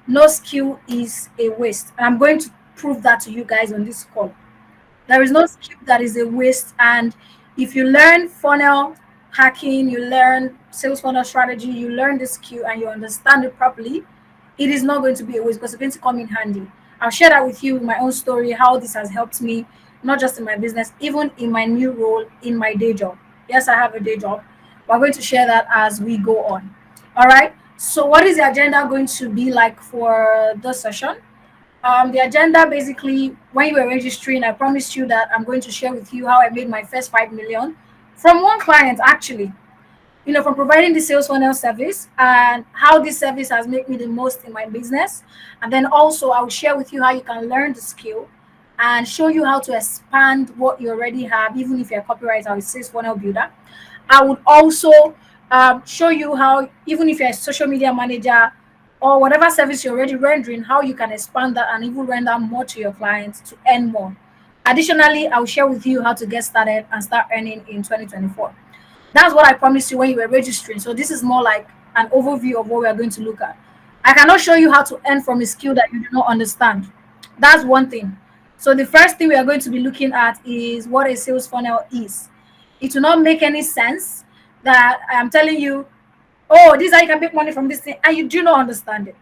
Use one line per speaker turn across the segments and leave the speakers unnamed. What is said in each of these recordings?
no skill is a waste. And I'm going to prove that to you guys on this call. There is no skill that is a waste. And if you learn funnel hacking, you learn sales funnel strategy, you learn the skill and you understand it properly, it is not going to be a waste because it's going to come in handy. I'll share that with you in my own story, how this has helped me, not just in my business, even in my new role in my day job. Yes, I have a day job. We're going to share that as we go on. All right. So, what is the agenda going to be like for the session? The agenda basically, when you were registering, I promised you that I'm going to share with you how I made my first 5 million from one client, actually, from providing the sales funnel service and how this service has made me the most in my business. And then also, I'll share with you how you can learn the skill and show you how to expand what you already have, even if you're a copywriter or a sales funnel builder. I would also show you how, even if you're a social media manager or whatever service you're already rendering, how you can expand that and even render more to your clients to earn more. Additionally, I'll share with you how to get started and start earning in 2024. That's what I promised you when you were registering. So this is more like an overview of what we are going to look at. I cannot show you how to earn from a skill that you do not understand. That's one thing. So the first thing we are going to be looking at is what a sales funnel is. It will not make any sense that I am telling you, oh, this is how you can make money from this thing, and you do not understand it.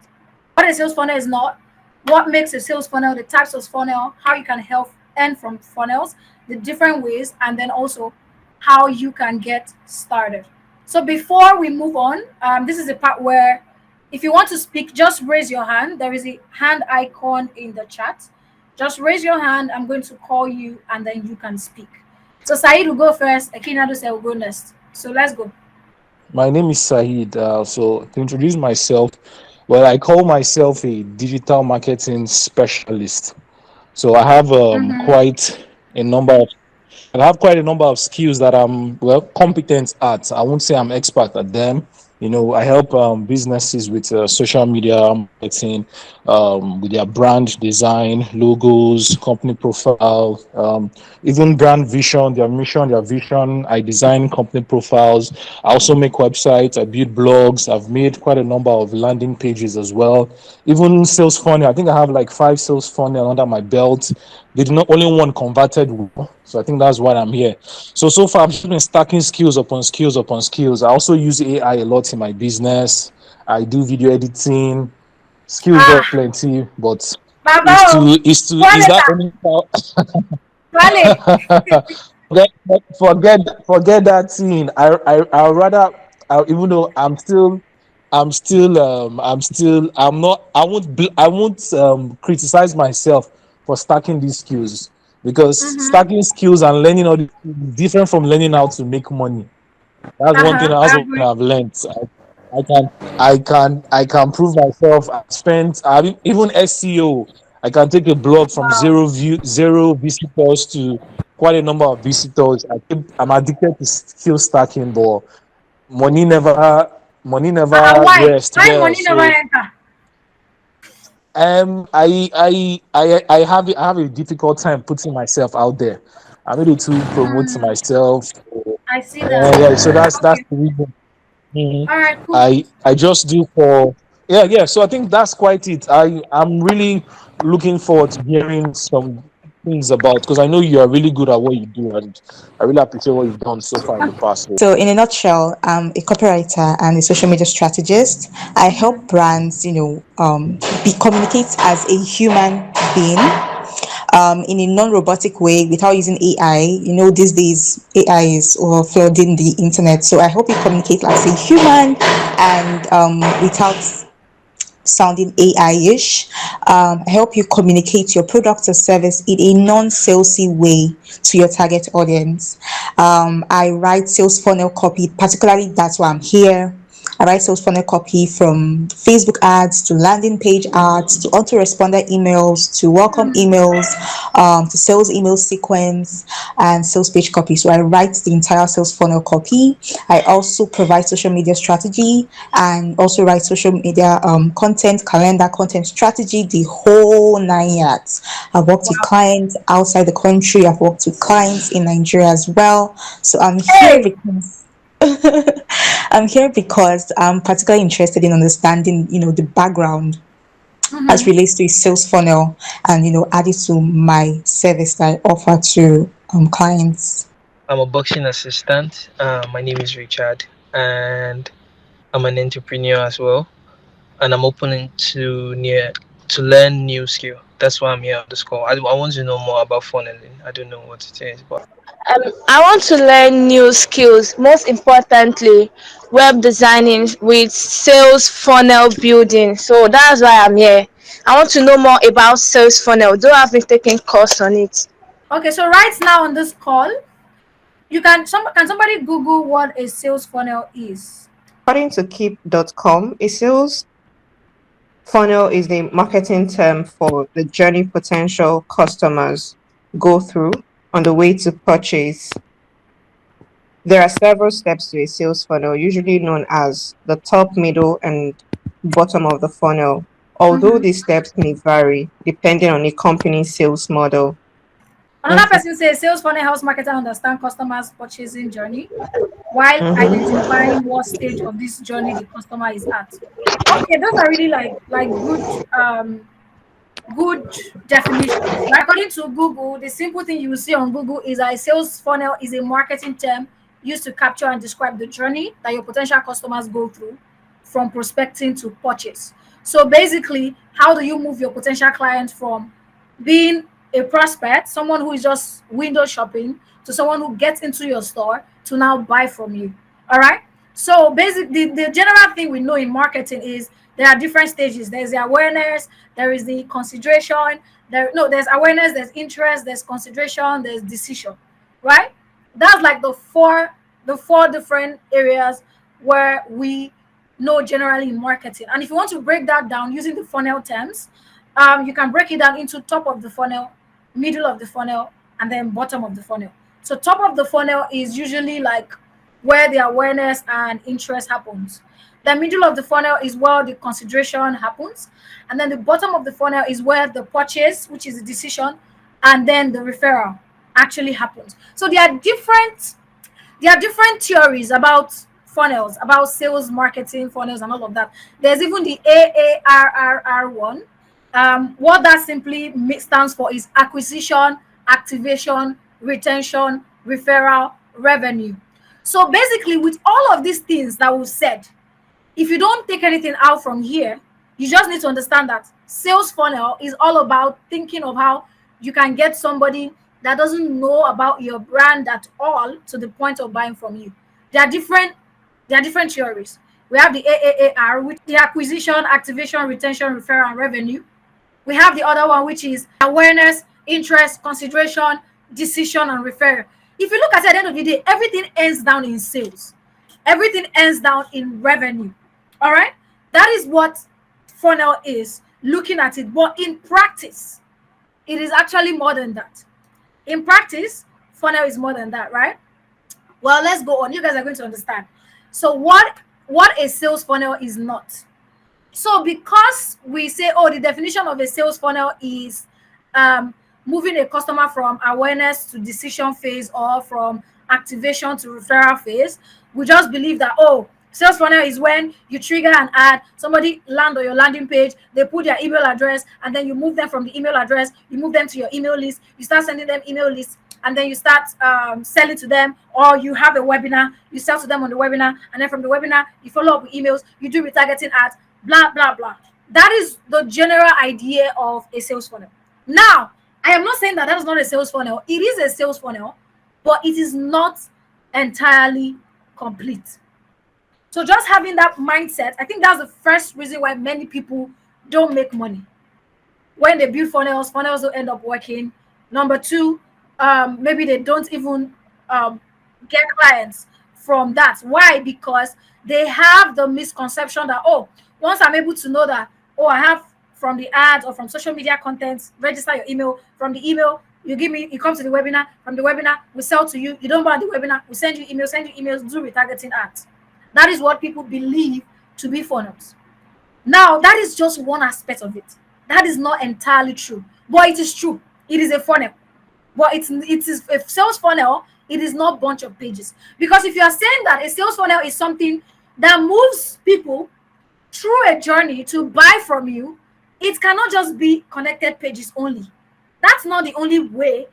What a sales funnel is not, what makes a sales funnel, the types of funnel, how you can help earn from funnels, the different ways, and then also how you can get started. So before we move on, this is the part where if you want to speak, just raise your hand. There is a hand icon in the chat. Just raise your hand. I'm going to call you, and then you can speak. So Saeed will go first. Akinado will go next. So let's go.
My name is Saeed. So to introduce myself, well, I call myself a digital marketing specialist. So a number of I have quite a number of skills that I'm competent at. I won't say I'm expert at them. I help businesses with social media marketing, with their brand design, logos, company profile, even brand vision, their mission, their vision. I design company profiles. I also make websites. I build blogs. I've made quite a number of landing pages as well. Even sales funnel. I think I have like 5 sales funnel under my belt. They did not only one converted well, so I think that's why I'm here. So far I've just been stacking skills upon skills upon skills. I also use AI a lot in my business. I do video editing. Skills there are
Ah,
plenty, but
Baba,
is that
Waleta,
any
Wale.
forget that thing. I rather even though I'm not I won't criticize myself for stacking these skills, because
Mm-hmm.
stacking skills and learning all these skills is different from learning how to make money.
Uh-huh.
That's
I
one thing
agree.
I've learned. I can prove myself. I've even SEO. I can take a blog from
Wow.
zero visitors to quite a number of visitors. I'm addicted to skill stacking, but money never money never
Why?
rest
Why
well.
money never
So
enter?
I have a difficult time putting myself out there. I'm able to promote
Hmm.
myself.
I see that.
Yeah, so that's
Okay.
the reason. Mhm.
All right. Cool.
I just do for yeah. So I think that's quite it. I'm really looking forward to hearing some things about, because I know you are really good at what you do, and I really appreciate what you've done so far in the past. So
So, in a nutshell, I'm a copywriter and a social media strategist. I help brands, communicate as a human being, in a non-robotic way without using AI. These days AI is flooding the internet, so I help you communicate as a human and without sounding AI-ish. I help you communicate your product or service in a non-salesy way to your target audience. I write sales funnel copy, particularly that's why I'm here. I write sales funnel copy from Facebook ads to landing page ads to autoresponder emails to welcome emails, to sales email sequence and sales page copy. So I write the entire sales funnel copy. I also provide social media strategy and also write social media content, calendar content strategy, the whole 9 yards. I've worked with
Wow.
clients outside the country. I've worked with clients in Nigeria as well. So I'm here
Hey.
because I'm here because I'm particularly interested in understanding, the background as relates to a sales funnel, and add it to my service that I offer to clients.
I'm a boxing assistant. My name is Richard, and I'm an entrepreneur as well. And I'm open to learn new skill. That's why I'm here on this call. I want to know more about funneling. I don't know what it is, but
I want to learn new skills, most importantly, web designing with sales funnel building. So that's why I'm here. I want to know more about sales funnel, though I've been taking course on it.
Okay, so right now on this call, can somebody Google what a sales funnel is?
According to keep.com, a sales funnel is a marketing term for the journey potential customers go through on the way to purchase. There are several steps to a sales funnel, usually known as the top, middle, and bottom of the funnel, although these steps may vary depending on a company's sales model.
Another
Okay.
person says sales funnel helps marketer understand customers' purchasing journey while
Mm-hmm.
identifying what stage of this journey the customer is at. Okay, those are really like good definitions, right? According to Google, the simple thing you will see on Google is that a sales funnel is a marketing term used to capture and describe the journey that your potential customers go through from prospecting to purchase. So basically, how do you move your potential client from being a prospect, someone who is just window shopping, to someone who gets into your store to now buy from you? All right. So basically, the general thing we know in marketing is there are different stages. There's the awareness, there is the consideration, there's awareness, there's interest, there's consideration, there's decision, right? That's like the four different areas where we know generally in marketing. And if you want to break that down using the funnel terms, you can break it down into top of the funnel, middle of the funnel, and then bottom of the funnel. So top of the funnel is usually like where the awareness and interest happens. The middle of the funnel is where the consideration happens, and then the bottom of the funnel is where the purchase, which is the decision, and then the referral actually happens. So there are different theories about funnels, about sales marketing funnels and all of that. There's even the AARRR one. What that simply stands for is acquisition, activation, retention, referral, revenue. So basically, with all of these things that we've said, if you don't take anything out from here, you just need to understand that sales funnel is all about thinking of how you can get somebody that doesn't know about your brand at all to the point of buying from you. There are different theories. We have the AAAR, which the acquisition, activation, retention, referral, and revenue. We have the other one, which is awareness, interest, consideration, decision, and referral. If you look at it at the end of the day, everything ends down in sales. Everything ends down in revenue. All right? That is what funnel is, looking at it. But in practice, it is actually more than that. In practice, funnel is more than that, right? Well, let's go on. You guys are going to understand. So what a sales funnel is not. So because we say, oh, the definition of a sales funnel is um, moving a customer from awareness to decision phase or from activation to referral phase, we just believe that, oh, sales funnel is when you trigger an ad, somebody land on your landing page, they put their email address, and then you move them from the email address, you move them to your email list, you start sending them email lists, and then you start selling to them, or you have a webinar, you sell to them on the webinar, and then from the webinar, you follow up with emails, you do retargeting ads, blah, blah, blah. That is the general idea of a sales funnel. Now, I am not saying that that is not a sales funnel. It is a sales funnel, but it is not entirely complete. So just having that mindset, I think that's the first reason why many people don't make money. When they build funnels, funnels don't end up working. Number two, maybe they don't even get clients from that. Why? Because they have the misconception that, oh, once I'm able to know that, oh, I have from the ads or from social media content, register your email. From the email, you come to the webinar. From the webinar, we sell to you. You don't buy the webinar, we send you emails, do retargeting ads. That is what people believe to be funnels. Now, that is just one aspect of it. That is not entirely true, but it is true. It is a funnel, but it is a sales funnel. It is not a bunch of pages, because if you are saying that a sales funnel is something that moves people through a journey to buy from you, It cannot just be connected pages only. That's not the only way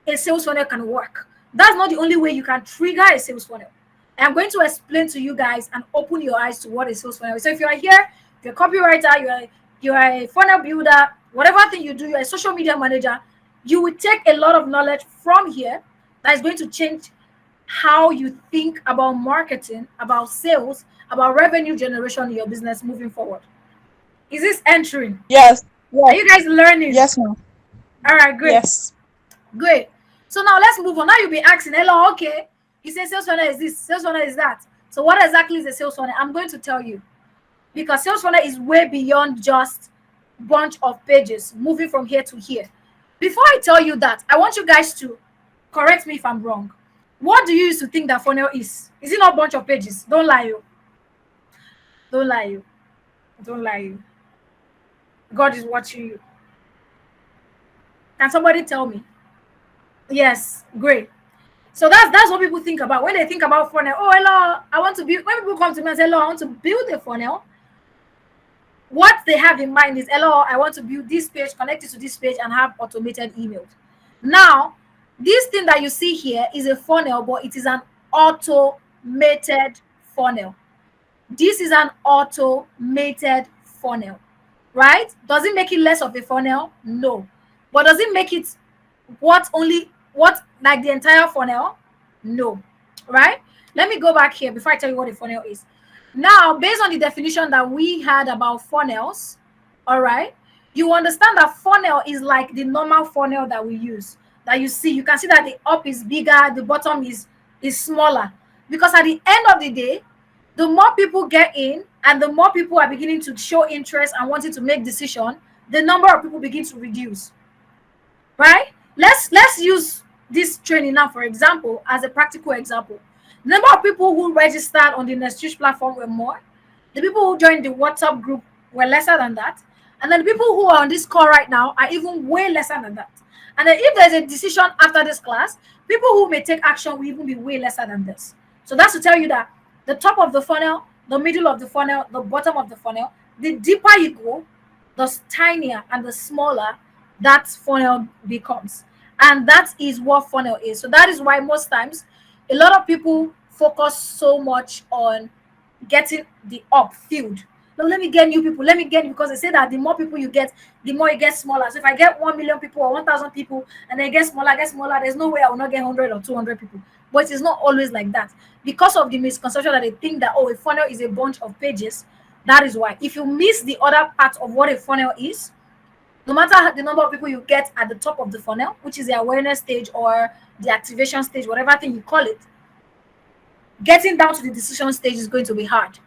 a sales funnel can work. That's not the only way you can trigger a sales funnel. I'm going to explain to you guys and open your eyes to what a sales funnel is. So if you are here, you're a copywriter, you are a funnel builder, whatever thing you do, you're a social media manager, you will take a lot of knowledge from here that is going to change how you think about marketing, about sales, about revenue generation in your business moving forward. Is this entering?
Yes.
Are
Yes.
you guys learning?
Yes, ma'am.
All right, great.
Yes.
Great. So now let's move on. Now you'll be asking, hello, okay. You say sales funnel is this, sales funnel is that. So what exactly is a sales funnel? I'm going to tell you. Because sales funnel is way beyond just bunch of pages moving from here to here. Before I tell you that, I want you guys to correct me if I'm wrong. What do you used to think that funnel is? Is it not bunch of pages? Don't lie you. Don't lie you. Don't lie you. God is watching you. Can somebody tell me? Yes, great. So that's what people think about when they think about funnel. Oh, hello, I want to build. When people come to me and say, hello, I want to build a funnel, what they have in mind is, hello, I want to build this page, connect it to this page, and have automated emails. Now, this thing that you see here is a funnel, but it is an automated funnel. This is an automated funnel, right? Does it make it less of a funnel? No. But does it make it what like the entire funnel? No. Right? Let me go back here before I tell you what a funnel is. Now, based on the definition that we had about funnels, all right, you understand that funnel is like the normal funnel that we use, that you see. You can see that the up is bigger, the bottom is smaller, because at the end of the day, the more people get in and the more people are beginning to show interest and wanting to make decision, the number of people begin to reduce, right? Let's use this training now, for example, as a practical example. The number of people who registered on the Nestige platform were more. The people who joined the WhatsApp group were lesser than that. And then the people who are on this call right now are even way lesser than that. And then if there's a decision after this class, people who may take action will even be way lesser than this. So that's to tell you that the top of the funnel, the middle of the funnel, the bottom of the funnel, the deeper you go, the tinier and the smaller that funnel becomes. And that is what funnel is. So that is why most times a lot of people focus so much on getting the up field. No, let me get new people. Let me get, because they say that the more people you get, the more it gets smaller. So if I get 1 million people or 1,000 people and they get smaller, there's no way I will not get 100 or 200 people. But it's not always like that. Because of the misconception that they think that, oh, a funnel is a bunch of pages. That is why. If you miss the other part of what a funnel is, no matter the number of people you get at the top of the funnel, which is the awareness stage or the activation stage, whatever thing you call it, getting down to the decision stage is going to be hard.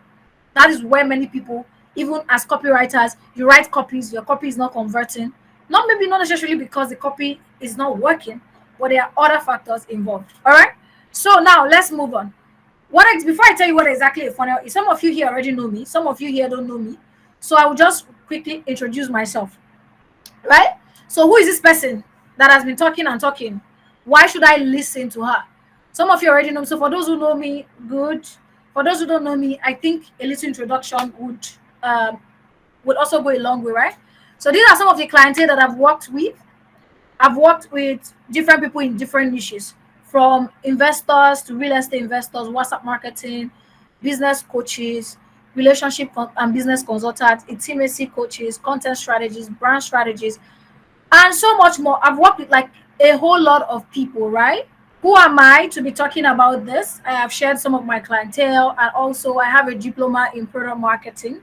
That is where many people, even as copywriters, you write copies, your copy is not converting. Not necessarily because the copy is not working, but there are other factors involved. All right. So now let's move on. Before I tell you what exactly a funnel is, some of you here already know me, some of you here don't know me. So I will just quickly introduce myself. Right? So who is this person that has been talking and talking? Why should I listen to her? Some of you already know me. So for those who know me, good. For those who don't know me, I think a little introduction would also go a long way, right? So these are some of the clientele that I've worked with. I've worked with different people in different niches, from investors to real estate investors, WhatsApp marketing, business coaches, and business consultants, intimacy coaches, content strategies, brand strategies, and so much more. I've worked with like a whole lot of people, right? Who am I to be talking about this? I have shared some of my clientele, and also I have a diploma in product marketing.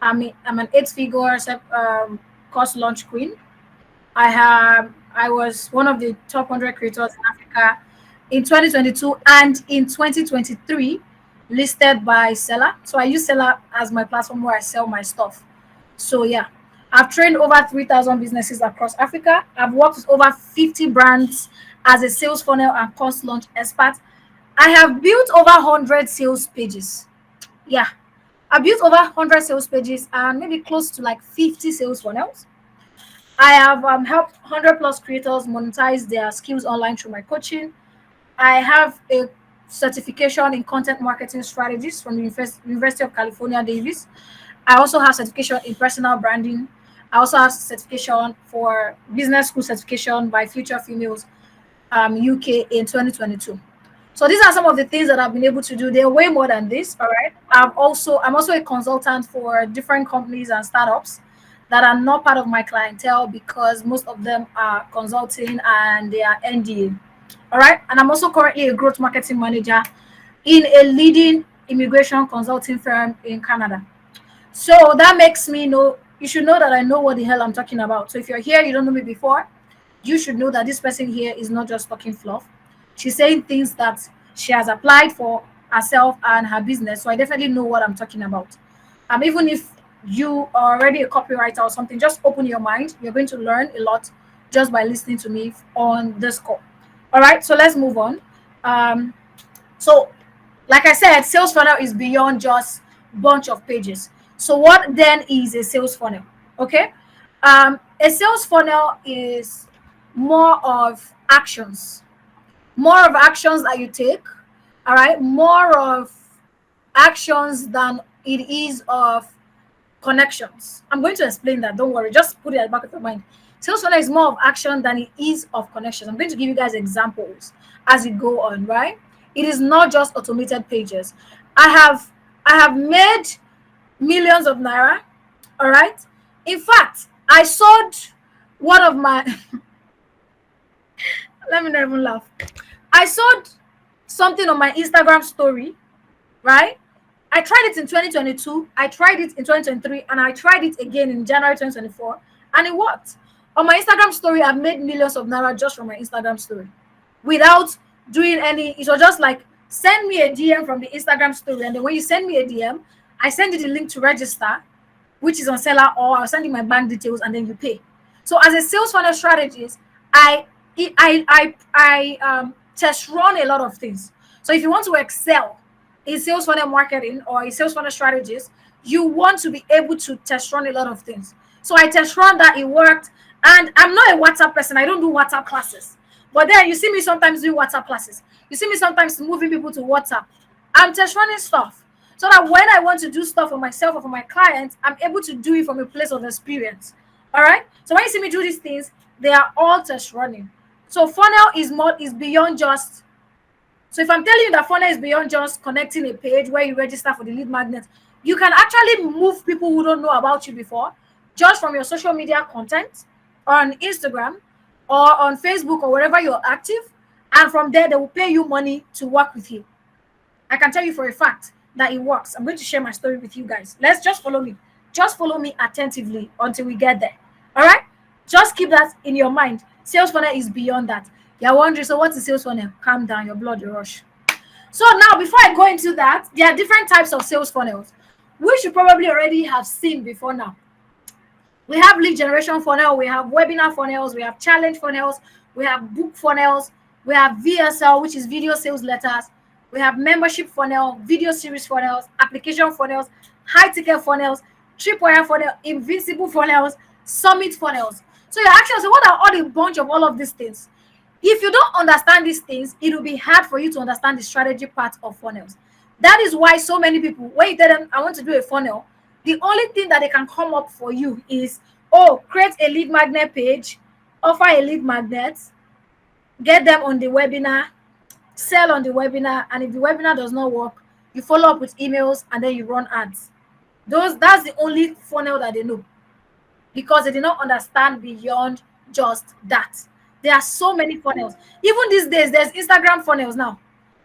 I'm an eight-figure course launch queen. I was one of the top 100 creators in Africa in 2022 and in 2023, listed by Seller. So I use Seller as my platform where I sell my stuff. So yeah, I've trained over 3,000 businesses across Africa. I've worked with over 50 brands as a sales funnel and course launch expert. I have built over 100 sales pages. Yeah, I built over 100 sales pages and maybe close to like 50 sales funnels. I have helped 100 plus creators monetize their skills online through my coaching. I have a certification in content marketing strategies from the University of California, Davis. I also have certification in personal branding I also have certification for business school certification by Future Females UK in 2022. So these are some of the things that I've been able to do. They're way more than this. All right. I'm also a consultant for different companies and startups that are not part of my clientele because most of them are consulting and they are NDA. All right. And I'm also currently a growth marketing manager in a leading immigration consulting firm in Canada. So that makes me know, you should know that I know what the hell I'm talking about. So if you're here, you don't know me before, you should know that this person here is not just talking fluff. She's saying things that she has applied for herself and her business. So I definitely know what I'm talking about. Even if you are already a copywriter or something, just open your mind. You're going to learn a lot just by listening to me on this call. All right, so let's move on. So like I said, sales funnel is beyond just bunch of pages. So what then is a sales funnel? Okay. A sales funnel is more of actions, more of actions that you take. All right, more of actions than it is of connections. I'm going to explain that. Don't worry. Just put it at the back of your mind. Sales funnel is more of action than it is of connections. I'm going to give you guys examples as we go on, right? It is not just automated pages. I have I have made millions of naira. All right. In fact, I sold one of my let me not even laugh. I sold something on my Instagram story, right? I tried it in 2022, I tried it in 2023, and I tried it again in January 2024, and it worked. On my Instagram story, I've made millions of naira just from my Instagram story without doing any. It was just like send me a DM from the Instagram story, and then when you send me a DM, I send you the link to register, which is on seller, or I'll send you my bank details and then you pay. So as a sales funnel strategist, I test run a lot of things. So if you want to excel in sales funnel marketing or a sales funnel strategist, you want to be able to test run a lot of things. So I test run that, it worked. And I'm not a WhatsApp person. I don't do WhatsApp classes. But then you see me sometimes doing WhatsApp classes. You see me sometimes moving people to WhatsApp. I'm test running stuff so that when I want to do stuff for myself or for my clients, I'm able to do it from a place of experience. All right. So when you see me do these things, they are all test running. So funnel is beyond just. So if I'm telling you that funnel is beyond just connecting a page where you register for the lead magnet, you can actually move people who don't know about you before just from your social media content on Instagram or on Facebook or wherever you're active. And from there, they will pay you money to work with you. I can tell you for a fact that it works. I'm going to share my story with you guys. Let's just follow me. Just follow me attentively until we get there. All right? Just keep that in your mind. Sales funnel is beyond that. You're wondering, so what's a sales funnel? Calm down, your blood will rush. So now, before I go into that, there are different types of sales funnels, which you probably already have seen before now. We have lead generation funnel, we have webinar funnels, we have challenge funnels, we have book funnels, we have VSL, which is video sales letters, we have membership funnel, video series funnels, application funnels, high ticket funnels, tripwire funnel, invincible funnels, summit funnels. So you're asking, so what are all the bunch of all of these things? If you don't understand these things, it will be hard for you to understand the strategy part of funnels. That is why so many people, when you tell them, I want to do a funnel, the only thing that they can come up for you is, oh, create a lead magnet page, offer a lead magnet, get them on the webinar, sell on the webinar, and if the webinar does not work, you follow up with emails and then you run ads. That's the only funnel that they know because they did not understand beyond just that. There are so many funnels. Even these days, there's Instagram funnels now.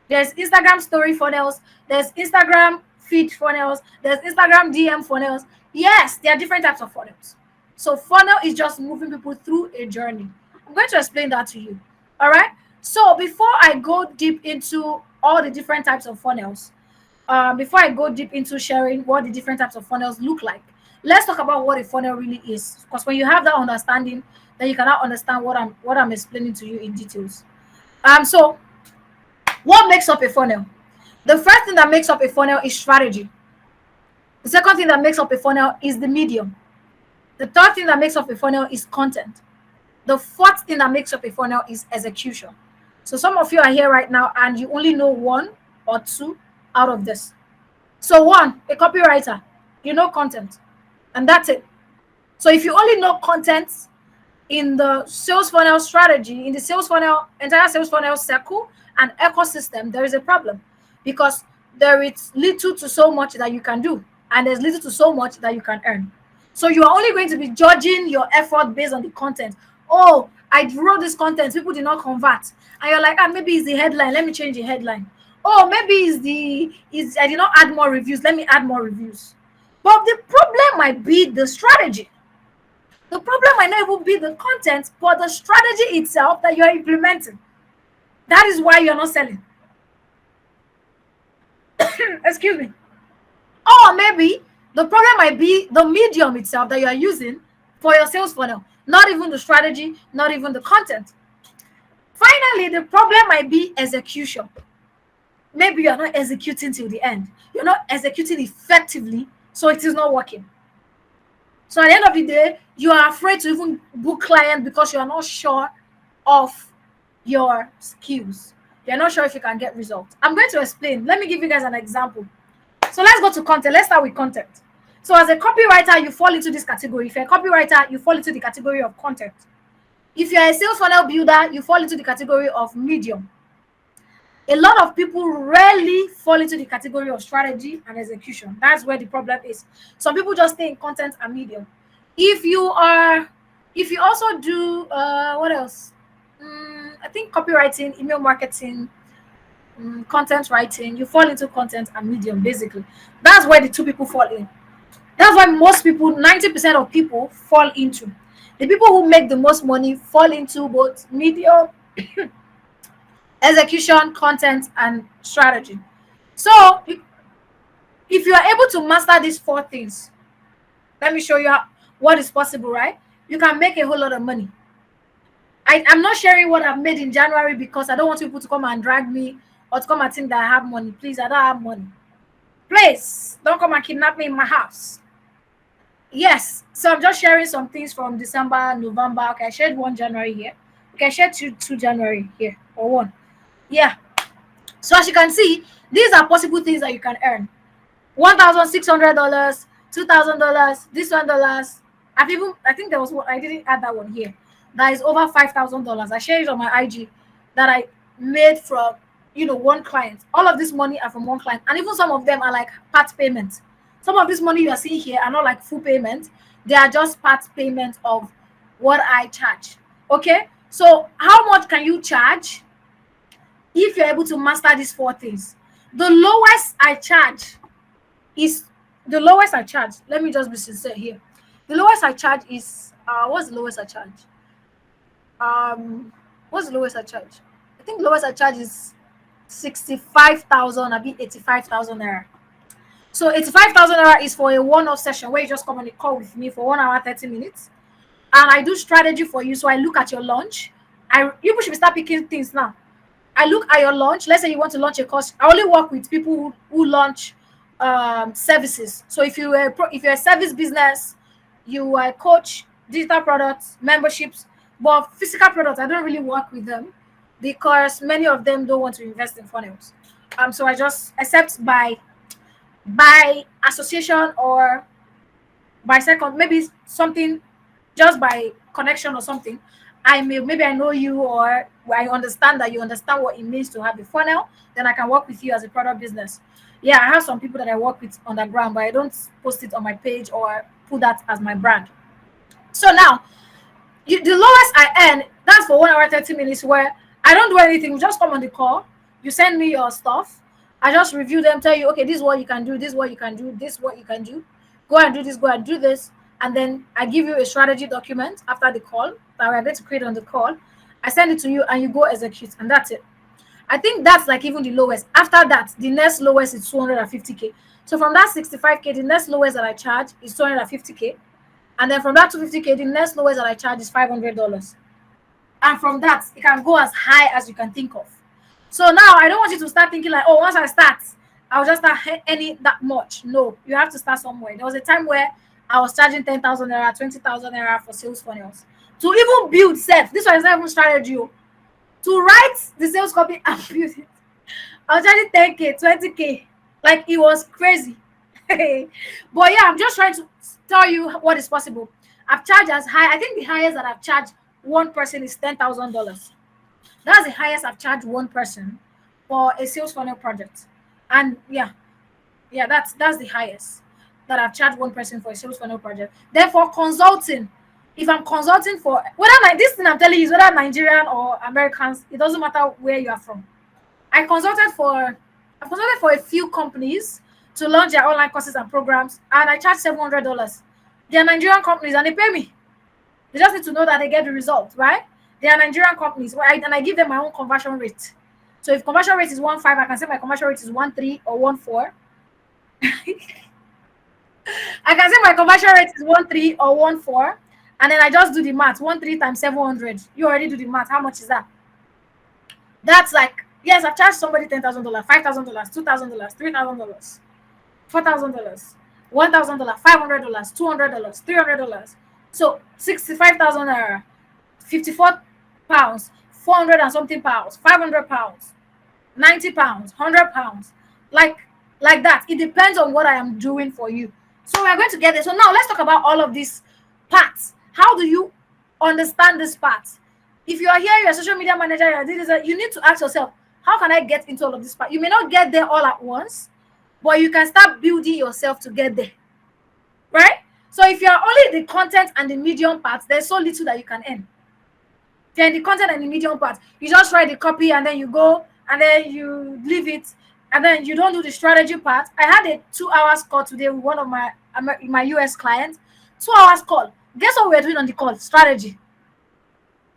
There's Instagram story funnels. There's Instagram feed funnels. There's Instagram DM funnels. Yes, there are different types of funnels. So funnel is just moving people through a journey. I'm going to explain that to you. All right. So before I go deep into all the different types of funnels, before I go deep into sharing what the different types of funnels look like, let's talk about what a funnel really is. Because when you have that understanding, then you cannot understand what I'm explaining to you in details. So what makes up a funnel? The first thing that makes up a funnel is strategy. The second thing that makes up a funnel is the medium. The third thing that makes up a funnel is content. The fourth thing that makes up a funnel is execution. So some of you are here right now and you only know one or two out of this. So one, a copywriter, you know content, and that's it. So if you only know content in the sales funnel strategy, in the sales funnel, entire sales funnel circle and ecosystem, there is a problem, because there is little to so much that you can do, and there's little to so much that you can earn. So you are only going to be judging your effort based on the content. Oh, I wrote this content, people did not convert, and you're like, ah, maybe it's the headline, let me change the headline. Oh, maybe it's I did not add more reviews, let me add more reviews. But the problem might be the strategy. The problem might not even be the content, but the strategy itself that you're implementing. That is why you're not selling. Excuse me. Or maybe the problem might be the medium itself that you are using for your sales funnel, not even the strategy, not even the content. Finally, the problem might be execution. Maybe you're not executing till the end. You're not executing effectively, so it is not working. So at the end of the day, you are afraid to even book client because you are not sure of your skills. You're not sure if you can get results. I'm going to explain. Let me give you guys an example. So let's go to content. Let's start with content. So as a copywriter, you fall into this category. If you're a copywriter, you fall into the category of content. If you're a sales funnel builder, you fall into the category of medium. A lot of people rarely fall into the category of strategy and execution. That's where the problem is. Some people just stay in content and medium. If you also do what else? I think copywriting, email marketing, content writing, you fall into content and medium basically. That's where the two people fall in. That's why most people, 90% of people fall into. The people who make the most money fall into both medium, execution, content, and strategy. So if you are able to master these four things, let me show you what is possible, right? You can make a whole lot of money. I'm not sharing what I've made in January because I don't want people to come and drag me or to come and think that I have money. Please, I don't have money. Please, don't come and kidnap me in my house. Yes, so I'm just sharing some things from December, November. Okay, I shared 1 January here. Okay, I shared 2 January here, or 1. Yeah. So as you can see, these are possible things that you can earn. $1,600, $2,000, this $1. I think there was one, I didn't add that one here. That is over $5,000. I shared it on my IG that I made from one client. All of this money are from one client, and even some of them are like part payment. Some of this money you are seeing here are not like full payment, they are just part payment of what I charge. Okay, so how much can you charge if you're able to master these four things? The lowest I charge is let me just be sincere here. The lowest I charge is what's the lowest I charge? What's the lowest I charge? I think the lowest I charge is 65,000, I be 85,000 naira. So 85,000 naira is for a one-off session where you just come on a call with me for 1 hour 30 minutes, and I do strategy for you. So I look at your launch. You should start picking things now. I look at your launch. Let's say you want to launch a course. I only work with people who launch services. So if you're a service business, you are a coach, digital products, memberships, but physical products, I don't really work with them because many of them don't want to invest in funnels. So I just accept by association or by second, maybe something just by connection or something. Maybe I know you, or I understand that you understand what it means to have a funnel, then I can work with you as a product business. Yeah, I have some people that I work with on the ground, but I don't post it on my page or put that as my brand. So now the lowest I earn, that's for 1 hour 30 minutes, where I don't do anything. You just come on the call, you send me your stuff, I just review them, tell you, okay, this is what you can do, this is what you can do, this is what you can do, go and do this, go and do this, and then I give you a strategy document after the call that we're going to create on the call. I send it to you and you go execute, and that's it. I think that's like even the lowest. After that, the next lowest is 250k. So from that 65k, the next lowest that I charge is 250k. And then from that 250k, the next lowest that I charge is $500. And from that, it can go as high as you can think of. So now I don't want you to start thinking like, oh, once I start, I'll just start any that much. No, you have to start somewhere. There was a time where I was charging 10,000 naira, 20,000 naira for sales funnels. To even build set, this was not even strategy. To write the sales copy and build it, I was charging 10k, 20k. Like, it was crazy. But yeah, I'm just trying to tell you what is possible. I've charged as high. I think the highest that I've charged one person is $10,000. That's the highest I've charged one person for a sales funnel project. And yeah, that's the highest that I've charged one person for a sales funnel project. Therefore, consulting, if I'm consulting for whether this thing I'm telling you is whether Nigerian or Americans, it doesn't matter where you are from. I consulted for I've consulted for a few companies to launch their online courses and programs, and I charge $700. They are Nigerian companies and they pay me. They just need to know that they get the result, right? They are Nigerian companies, right? And I give them my own conversion rate. So if conversion rate is 1.5, I can say my conversion rate is 1.3 or 1.4. I can say my conversion rate is 1.3 or 1.4, and then I just do the math. 1.3 times 700. You already do the math. How much is that? That's like, yes, I've charged somebody $10,000, $5,000, $2,000, $3,000, $4,000, $1,000, $500, $200, $300. So 65,000 naira, 54 pounds, 400 and something pounds, 500 pounds, 90 pounds, 100 pounds, like that. It depends on what I am doing for you. So we are going to get there. So now let's talk about all of these parts. How do you understand this part? If you are here, you're a social media manager, you need to ask yourself, how can I get into all of this part? You may not get there all at once, but you can start building yourself to get there, right? So if you're only the content and the medium parts, there's so little that you can earn. If you're in the content and the medium part, you just write the copy and then you go and then you leave it and then you don't do the strategy part. I had a 2 hours call today with one of my US clients. 2 hours call. Guess what we're doing on the call? Strategy.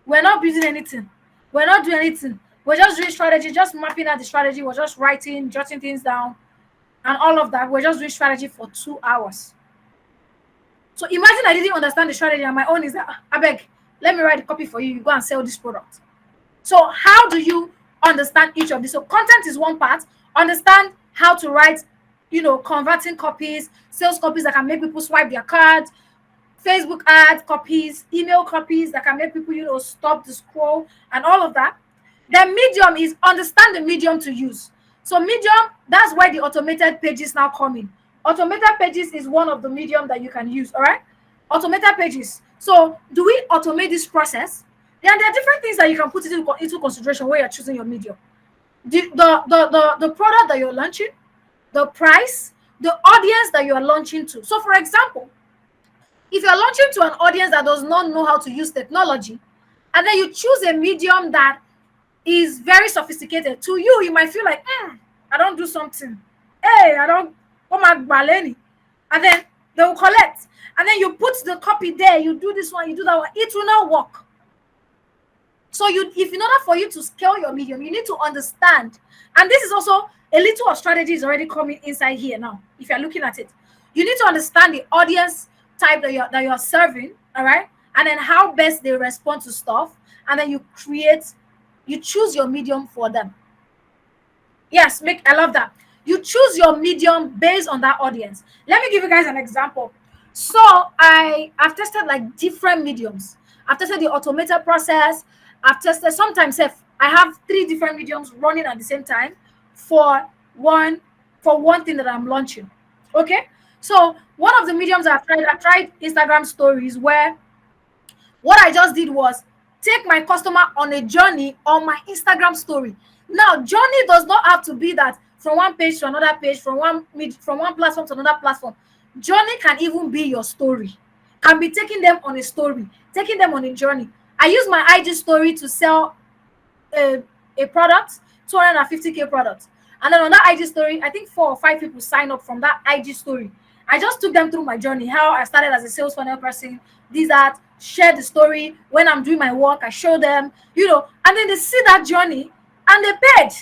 We're not building anything. We're not doing anything. We're just doing strategy, just mapping out the strategy. We're just writing, jotting things down, and all of that. We're just doing strategy for 2 hours. So imagine I didn't understand the strategy, and my own is that, I beg, let me write the copy for you. You go and sell this product. So how do you understand each of these? So content is one part. Understand how to write, converting copies, sales copies that can make people swipe their cards, Facebook ad copies, email copies that can make people, stop the scroll and all of that. Then medium is understand the medium to use. So medium, that's why the automated pages now come in. Automated pages is one of the medium that you can use, all right? Automated pages. So do we automate this process? Then there are different things that you can put into consideration when you're choosing your medium. The product that you're launching, the price, the audience that you are launching to. So for example, if you're launching to an audience that does not know how to use technology, and then you choose a medium that is very sophisticated, to you, you might feel like, I don't do something. Hey, I don't, oh my baleni. And then they will collect. And then you put the copy there, you do this one, you do that one. It will not work. So if in order for you to scale your medium, you need to understand. And this is also a little of strategy is already coming inside here now. If you're looking at it, you need to understand the audience type that you're serving, all right? And then how best they respond to stuff. And then you choose your medium for them. Yes, I love that. You choose your medium based on that audience. Let me give you guys an example. So I've tested like different mediums. I've tested the automated process. I've tested sometimes I have 3 different mediums running at the same time for one thing that I'm launching. Okay. So one of the mediums I've tried Instagram stories, where what I just did was take my customer on a journey on my Instagram story. Now, journey does not have to be that from one page to another page, from one platform to another platform. Journey can even be your story. Can be taking them on a story, taking them on a journey. I use my IG story to sell a product, 250K product. And then on that IG story, I think 4 or 5 people sign up from that IG story. I just took them through my journey, how I started as a sales funnel person, share the story. When I'm doing my work, I show them, and then they see that journey and they paid.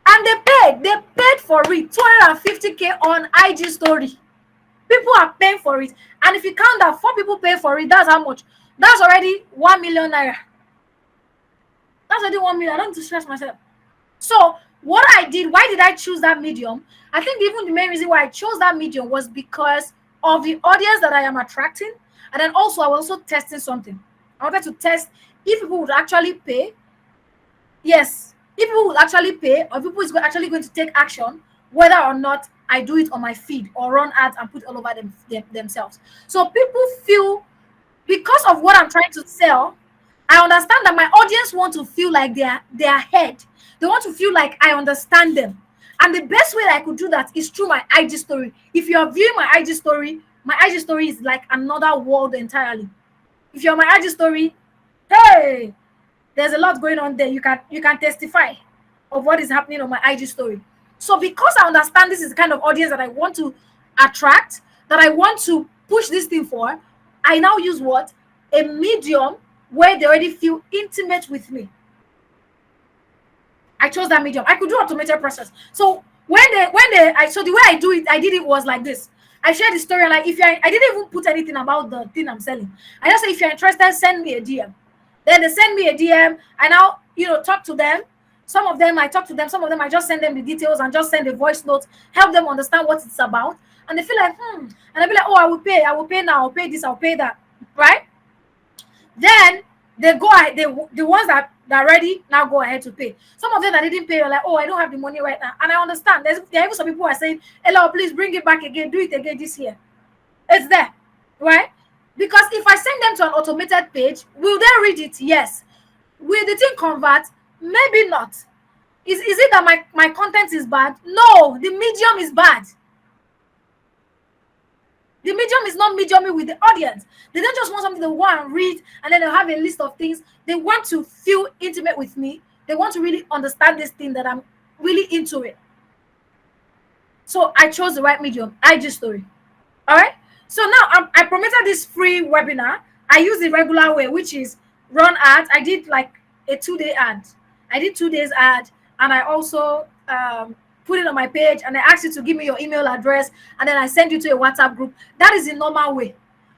And they paid for it, 250K on IG story. People are paying for it. And if you count that 4 people pay for it, that's how much? That's already 1 million naira. That's already 1 million. I don't need to stress myself. So what I did, why did I choose that medium? I think even the main reason why I chose that medium was because of the audience that I am attracting. And then also I was also testing something. I wanted to test if people would actually pay. Yes, if people would actually pay, or people is actually going to take action, whether or not I do it on my feed or run ads and put all over themselves. So people feel, because of what I'm trying to sell, I understand that my audience want to feel like they are ahead. They want to feel like I understand them. And the best way that I could do that is through my IG story. If you are viewing my IG story is like another world entirely. If you're on my IG story, hey, there's a lot going on there. You can testify of what is happening on my IG story. So because I understand this is the kind of audience that I want to attract, that I want to push this thing for, I now use what? A medium where they already feel intimate with me. I chose that medium. I could do automated process. So so the way I did it was like this. I shared the story, and like, I didn't even put anything about the thing I'm selling. I just say, if you're interested, send me a DM. Then they send me a DM. I now, talk to them. Some of them I talk to them. Some of them I just send them the details and just send a voice note, help them understand what it's about, and they feel like, and I be like, oh, I will pay now, I'll pay this, I'll pay that, right? Then they go ahead, the ones that are ready now go ahead to pay. Some of them that didn't pay are like, oh, I don't have the money right now. And I understand. There are even some people who are saying, hello, please bring it back again, do it again this year. It's there, right? Because if I send them to an automated page, will they read it? Yes. Will the thing convert? Maybe not. Is it that my content is bad? No, the medium is bad. The medium is not mediuming with the audience. They don't just want something to go and read and then they'll have a list of things. They want to feel intimate with me. They want to really understand this thing, that I'm really into it. So I chose the right medium, IG story. All right. So now I promoted this free webinar. I use the regular way, which is run ads. I did like a 2-day ad. I did 2 days ad, and I also put it on my page, and I asked you to give me your email address, and then I send you to a WhatsApp group. That is the normal way.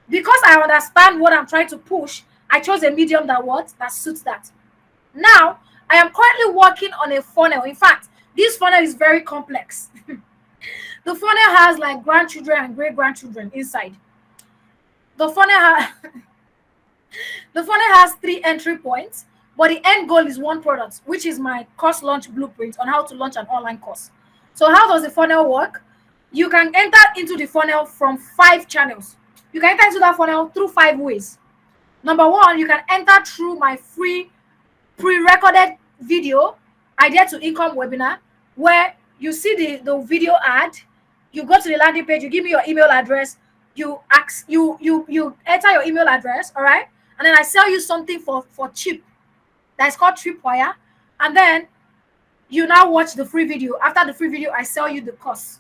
Because I understand what I'm trying to push, I chose a medium that suits that. Now, I am currently working on a funnel. In fact, this funnel is very complex. The funnel has like grandchildren and great grandchildren inside. The funnel, the funnel has 3 entry points, but the end goal is one product, which is my course launch blueprint on how to launch an online course. So how does the funnel work? You can enter into the funnel from 5 channels. You can enter into that funnel through 5 ways. Number 1, you can enter through my free pre-recorded video idea to income webinar, where you see the video ad, you go to the landing page, you give me your email address, you enter your email address, all right, and then I sell you something for cheap. That's called tripwire. And then you now watch the free video. After the free video, I sell you the course.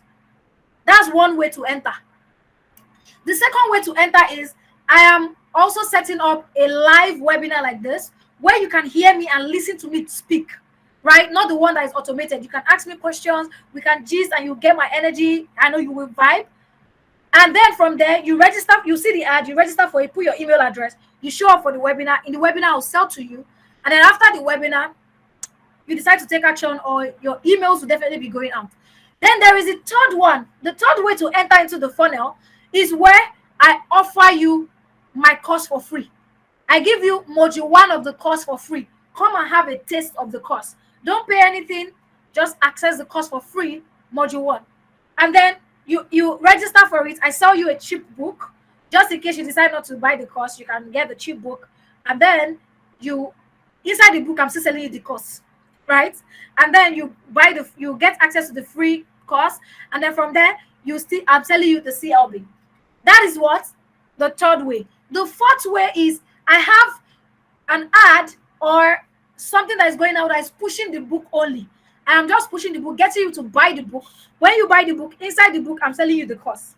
That's one way to enter. The second way to enter is I am also setting up a live webinar like this, where you can hear me and listen to me speak, right? Not the one that is automated. You can ask me questions, we can gist, and you get my energy. I know you will vibe. And then from there, you register, you see the ad, you register for it, put your email address, you show up for the webinar. In the webinar, I'll sell to you. And then after the webinar, you decide to take action, or your emails will definitely be going out. Then there is a third one. The third way to enter into the funnel is where I offer you my course for free. I give you module 1 of the course for free. Come and have a taste of the course. Don't pay anything, just access the course for free, module 1. And then you register for it. I sell you a cheap book. Just in case you decide not to buy the course, you can get the cheap book. And then inside the book, I'm still selling you the course, right? And then you get access to the free course. And then from there, I'm selling you the CLB. That is what? The third way. The fourth way is I have an ad or something that is going out that is pushing the book only. I'm just pushing the book, getting you to buy the book. When you buy the book, inside the book, I'm selling you the course.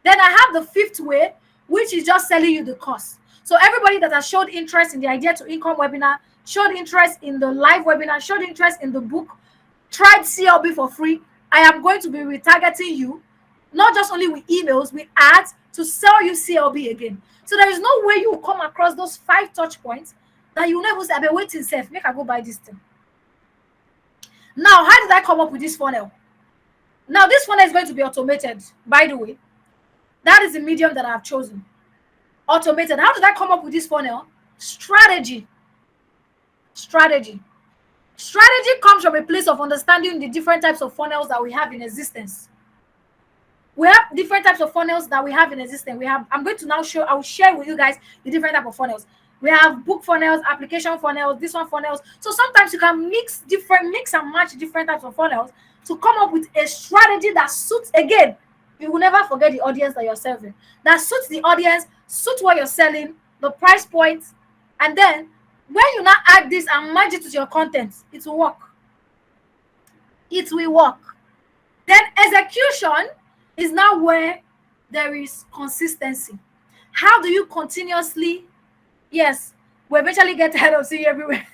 Then I have the fifth way, which is just selling you the course. So everybody that has showed interest in the idea to income webinar, showed interest in the live webinar, showed interest in the book, tried CLB for free, I am going to be retargeting you, not just only with emails, with ads, to sell you CLB again. So there is no way you will come across those 5 touch points that you will never say, I've been waiting, safe, make I go buy this thing. Now, how did I come up with this funnel? Now, this funnel is going to be automated, by the way. That is the medium that I have chosen. Automated. How did I come up with this funnel? Strategy. Strategy comes from a place of understanding the different types of funnels that we have in existence. We have different types of funnels that we have in existence. We have, I'm going to now show, I will share with you guys the different type of funnels. We have book funnels, application funnels, this one funnels. So sometimes you can mix and match different types of funnels to come up with a strategy that suits, again, you will never forget the audience that you're serving. That suits the audience, suits what you're selling, the price point, and then when you now add this and merge it to your content, it will work. It will work. Then execution is now where there is consistency. How do you continuously, yes, we eventually get tired of seeing you everywhere.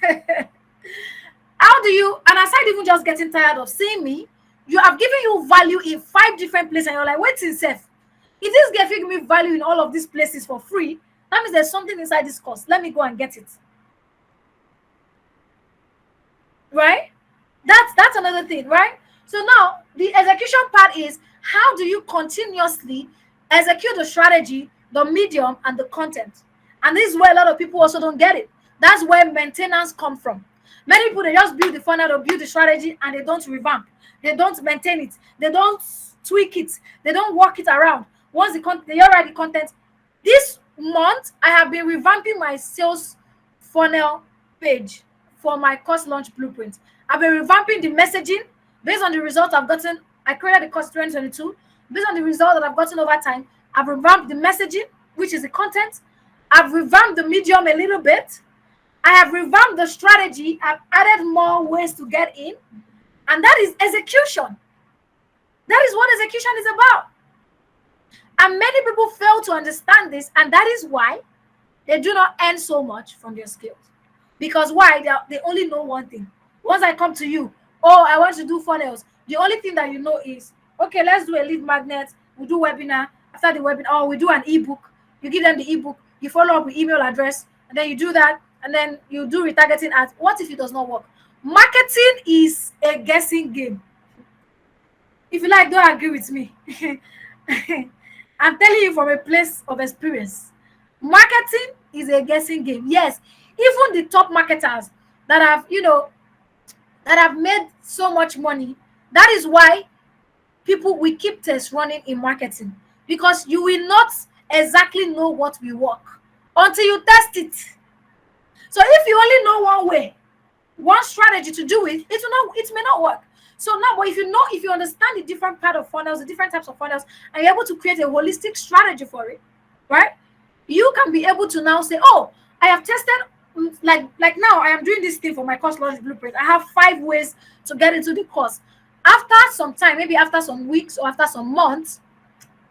How do you, and aside even just getting tired of seeing me, you have given you value in 5 different places, and you're like, wait itself. If this guy giving me value in all of these places for free, that means there's something inside this course. Let me go and get it. Right? That's another thing, right? So now the execution part is, how do you continuously execute the strategy, the medium, and the content? And this is where a lot of people also don't get it. That's where maintenance come from. Many people, they just build the funnel, they build the strategy, and they don't revamp. They don't maintain it. They don't tweak it. They don't work it around. Once the content, they already content. This month, I have been revamping my sales funnel page for my course launch blueprint. I've been revamping the messaging based on the results I've gotten. I created the course 2022. Based on the result that I've gotten over time, I've revamped the messaging, which is the content. I've revamped the medium a little bit. I have revamped the strategy. I've added more ways to get in. And that is execution. That is what execution is about. And many people fail to understand this, and that is why they do not earn so much from their skills. Because why? They only know one thing. Once I come to you, oh, I want to do funnels. The only thing that you know is, okay, let's do a lead magnet. We do webinar. After the webinar, oh, we do an ebook. You give them the ebook. You follow up with email address, and then you do that, and then you do retargeting ads. What if it does not work? Marketing is a guessing game. If you like, don't agree with me. I'm telling you from a place of experience. Marketing is a guessing game. Yes, even the top marketers that have, that have made so much money, that is why people, we keep tests running in marketing, because you will not exactly know what will work until you test it. So if you only know one way, one strategy to do it may not work. So now, but if you understand the different part of funnels, the different types of funnels, and you're able to create a holistic strategy for it, right? You can be able to now say, oh, I have tested, like now I am doing this thing for my course launch blueprint. I have 5 ways to get into the course. After some time, maybe after some weeks or after some months,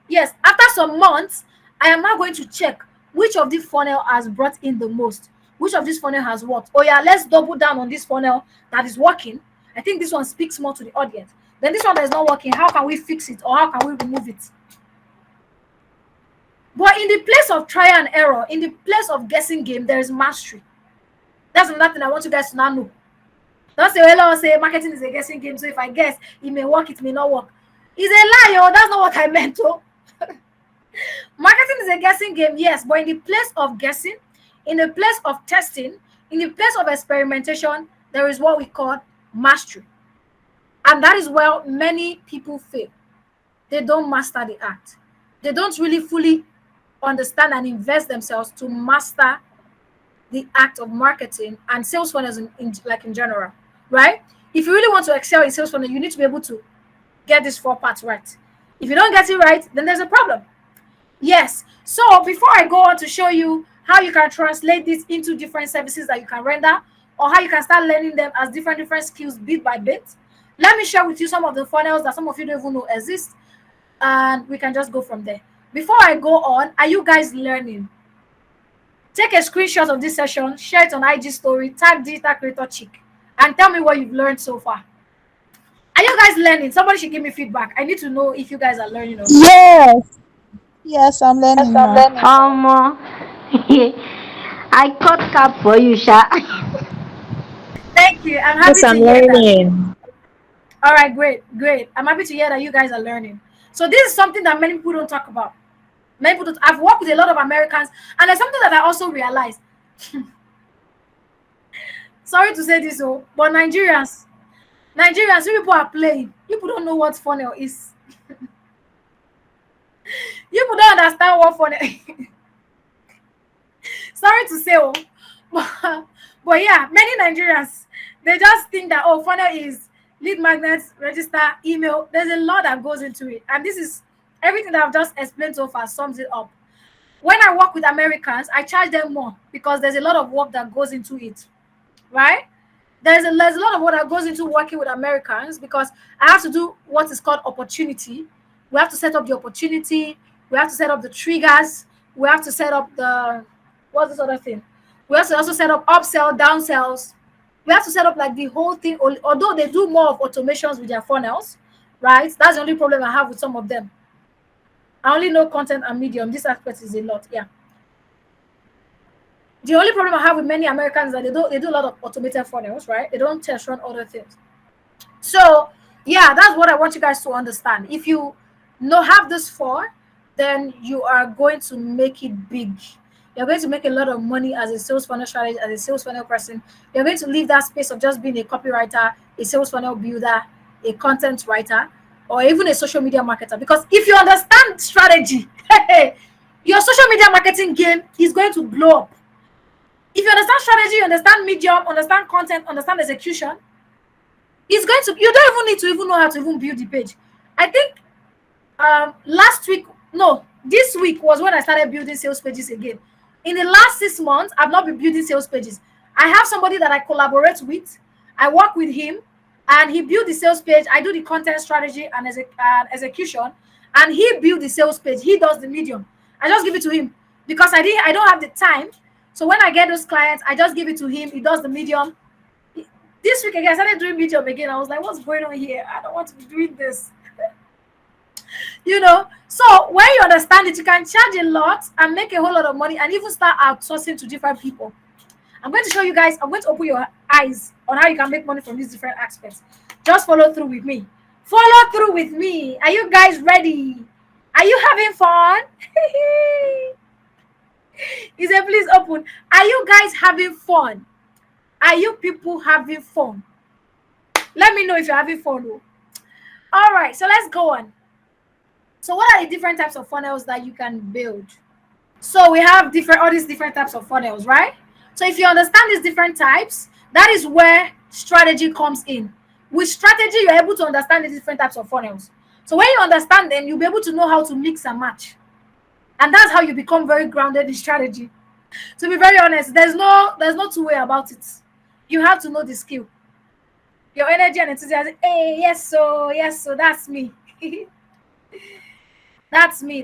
yes, after some months, I am now going to check which of the funnel has brought in the most. Which of this funnel has worked? Oh yeah, let's double down on this funnel that is working. I think this one speaks more to the audience. Then this one that is not working, how can we fix it, or how can we remove it? But in the place of trial and error, in the place of guessing game, there is mastery. That's another thing I want you guys to now know. Don't say, well, I'll say marketing is a guessing game, so if I guess, it may work, it may not work. It's a lie, that's not what I meant. Oh. Marketing is a guessing game, yes, but in the place of guessing, in the place of testing, in the place of experimentation, there is what we call mastery. And that is where many people fail. They don't master the art. They don't really fully understand and invest themselves to master the act of marketing and sales funnels in general, right? If you really want to excel in sales funnel, you need to be able to get these 4 parts right. If you don't get it right, then there's a problem. Yes. So before I go on to show you how you can translate this into different services that you can render, or how you can start learning them as different skills bit by bit, let me share with you some of the funnels that some of you don't even know exist, and we can just go from there. Before I go on, are you guys learning? Take a screenshot of this session, share it on IG story, tag Digital Creator Chick, and tell me what you've learned so far. Are you guys learning? Somebody should give me feedback. I need to know if you guys are learning or not.
Yes, yes, I'm
Yes,
learning,
I'm
ma.
learning.
I cut cap for you, Sha.
Thank you. I'm
Yes,
happy to
I'm
hear that.
learning.
All right, great, great. I'm happy to hear that you guys are learning. So this is something that many people don't talk about. Many people don't. I've worked with a lot of Americans, and there's something that I also realized. Sorry to say this, but Nigerians, you people are playing. People don't know what funnel is. You people don't understand what funnel. Sorry to say, oh, but yeah, many Nigerians, they just think that, oh, funnel is lead magnets, register, email. There's a lot that goes into it, and this is everything that I've just explained so far sums it up. When I work with Americans, I charge them more because there's a lot of work that goes into it, right? There's a lot of what that goes into working with Americans because I have to do what is called opportunity. We have to set up the opportunity. We have to set up the triggers. We have to set up the what's this other thing? We have to also set up upsell, downsells. We have to set up like the whole thing. Although they do more of automations with their funnels, right? That's the only problem I have with some of them. I only know content and medium. This aspect is a lot. Yeah. The only problem I have with many Americans is that they do a lot of automated funnels, right? They don't test run other things. So yeah, that's what I want you guys to understand. If you know have this for, then you are going to make it big. You're going to make a lot of money as a sales funnel strategist, as a sales funnel person. You're going to leave that space of just being a copywriter, a sales funnel builder, a content writer, or even a social media marketer. Because if you understand strategy, your social media marketing game is going to blow up. If you understand strategy, you understand medium, understand content, understand execution, it's going to, you don't even need to even know how to even build the page. I think last week, no, this week was when I started building sales pages again. In the last 6 months, I've not been building sales pages. I have somebody that I collaborate with. I work with him, and he built the sales page. I do the content strategy and execution, and he built the sales page. He does the medium. I just give it to him because I don't have the time. So when I get those clients, I just give it to him. He does the medium. This week again, I started doing medium again. I was like, what's going on here? I don't want to be doing this. So when you understand it, you can charge a lot and make a whole lot of money and even start outsourcing to different people. I'm going to show you guys, I'm going to open your eyes on how you can make money from these different aspects. Just follow through with me. Follow through with me. Are you guys ready? Are you having fun? He said, please open. Are you guys having fun? Are you people having fun? Let me know if you're having fun. Though. All right, so let's go on. So what are the different types of funnels that you can build? So we have all these different types of funnels, right? So if you understand these different types, that is where strategy comes in. With strategy, you're able to understand the different types of funnels. So when you understand them, you'll be able to know how to mix and match. And that's how you become very grounded in strategy. To be very honest, there's no two way about it. You have to know the skill. Your energy and enthusiasm. Hey, yes, so that's me. That's me.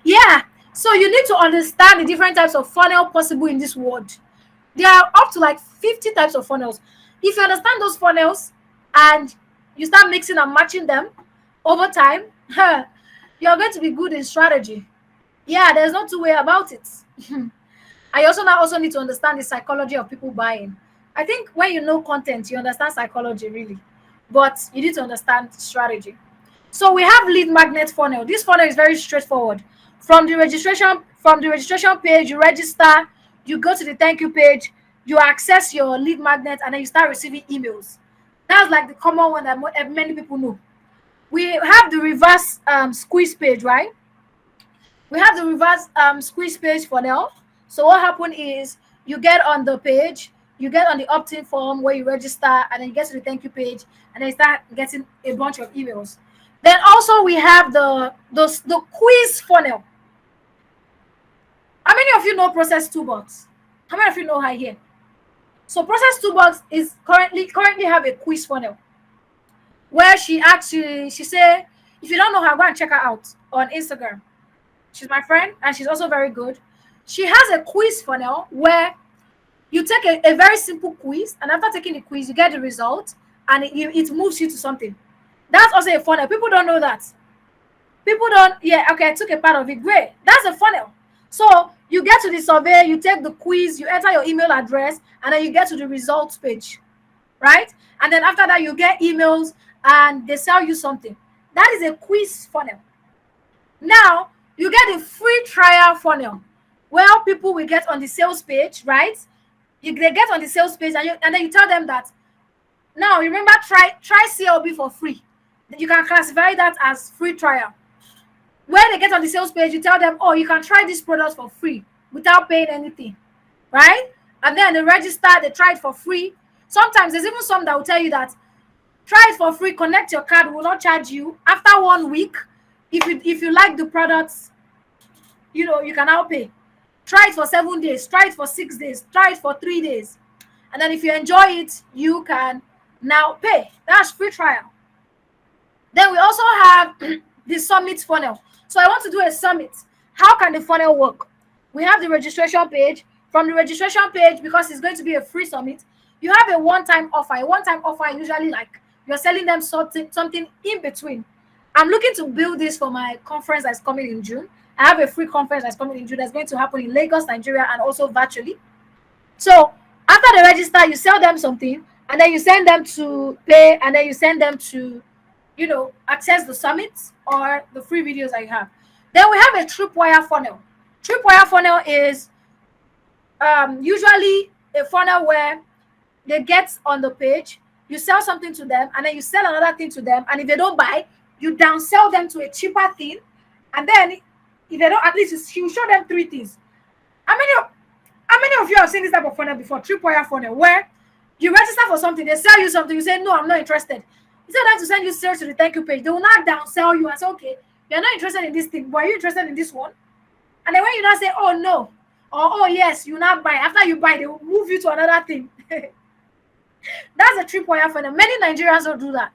Yeah. So you need to understand the different types of funnel possible in this world. There are up to like 50 types of funnels. If you understand those funnels and you start mixing and matching them over time, you're going to be good in strategy. Yeah, there's no two way about it. I also need to understand the psychology of people buying. I think when you know content, you understand psychology really, but you need to understand strategy. So we have lead magnet funnel. This funnel is very straightforward. From the registration page, you register, you go to the thank you page, you access your lead magnet, and then you start receiving emails. That's like the common one that many people know. We have the reverse squeeze page, right? We have the reverse squeeze page funnel. So what happened is you get on the page, you get on the opt-in form where you register, and then you get to the thank you page, and then you start getting a bunch of emails. Then also we have the quiz funnel. How many of you know Process Toolbox? How many of you know her here? So Process Toolbox is currently have a quiz funnel where she say, if you don't know her, go and check her out on Instagram. She's my friend and she's also very good. She has a quiz funnel where you take a very simple quiz, and after taking the quiz, you get the result, and it moves you to something. That's also a funnel. People don't know that. People don't, yeah, okay, I took a part of it. Great. That's a funnel. So you get to the survey, you take the quiz, you enter your email address, and then you get to the results page, right? And then after that, you get emails and they sell you something. That is a quiz funnel. Now, you get a free trial funnel where people will get on the sales page, right? They get on the sales page and then you tell them that, now remember, try CLB for free. You can classify that as free trial. When they get on the sales page, you tell them, oh, you can try this product for free without paying anything, right? And then they register, they try it for free. Sometimes there's even some that will tell you that try it for free, connect your card, will not charge you. After 1 week, if you like the products, you can now pay. Try it for 7 days, try it for 6 days, try it for 3 days. And then if you enjoy it, you can now pay. That's free trial. Then we also have the summit funnel. So I want to do a summit. How can the funnel work? We have the registration page. From the registration page, because it's going to be a free summit, you have a one-time offer. A one-time offer usually like you're selling them something in between. I'm looking to build this for my conference that's coming in June. I have a free conference that's coming in June that's going to happen in Lagos, Nigeria, and also virtually. So after they register, you sell them something, and then you send them to pay, and then you send them to, access the summits or the free videos I have. Then we have a tripwire funnel. Tripwire funnel is usually a funnel where they get on the page, you sell something to them, and then you sell another thing to them, and if they don't buy, you downsell them to a cheaper thing, and then if they don't, at least you show them three things. How many of you have seen this type of funnel before? Tripwire funnel, where you register for something, they sell you something, you say, no, I'm not interested. Instead of them to send you sales to the thank you page, they will not downsell you and say, okay, you're not interested in this thing, but are you interested in this one? And then when you now say, oh no, or oh yes, you now buy. After you buy, they will move you to another thing. That's a tripwire funnel. Many Nigerians don't do that.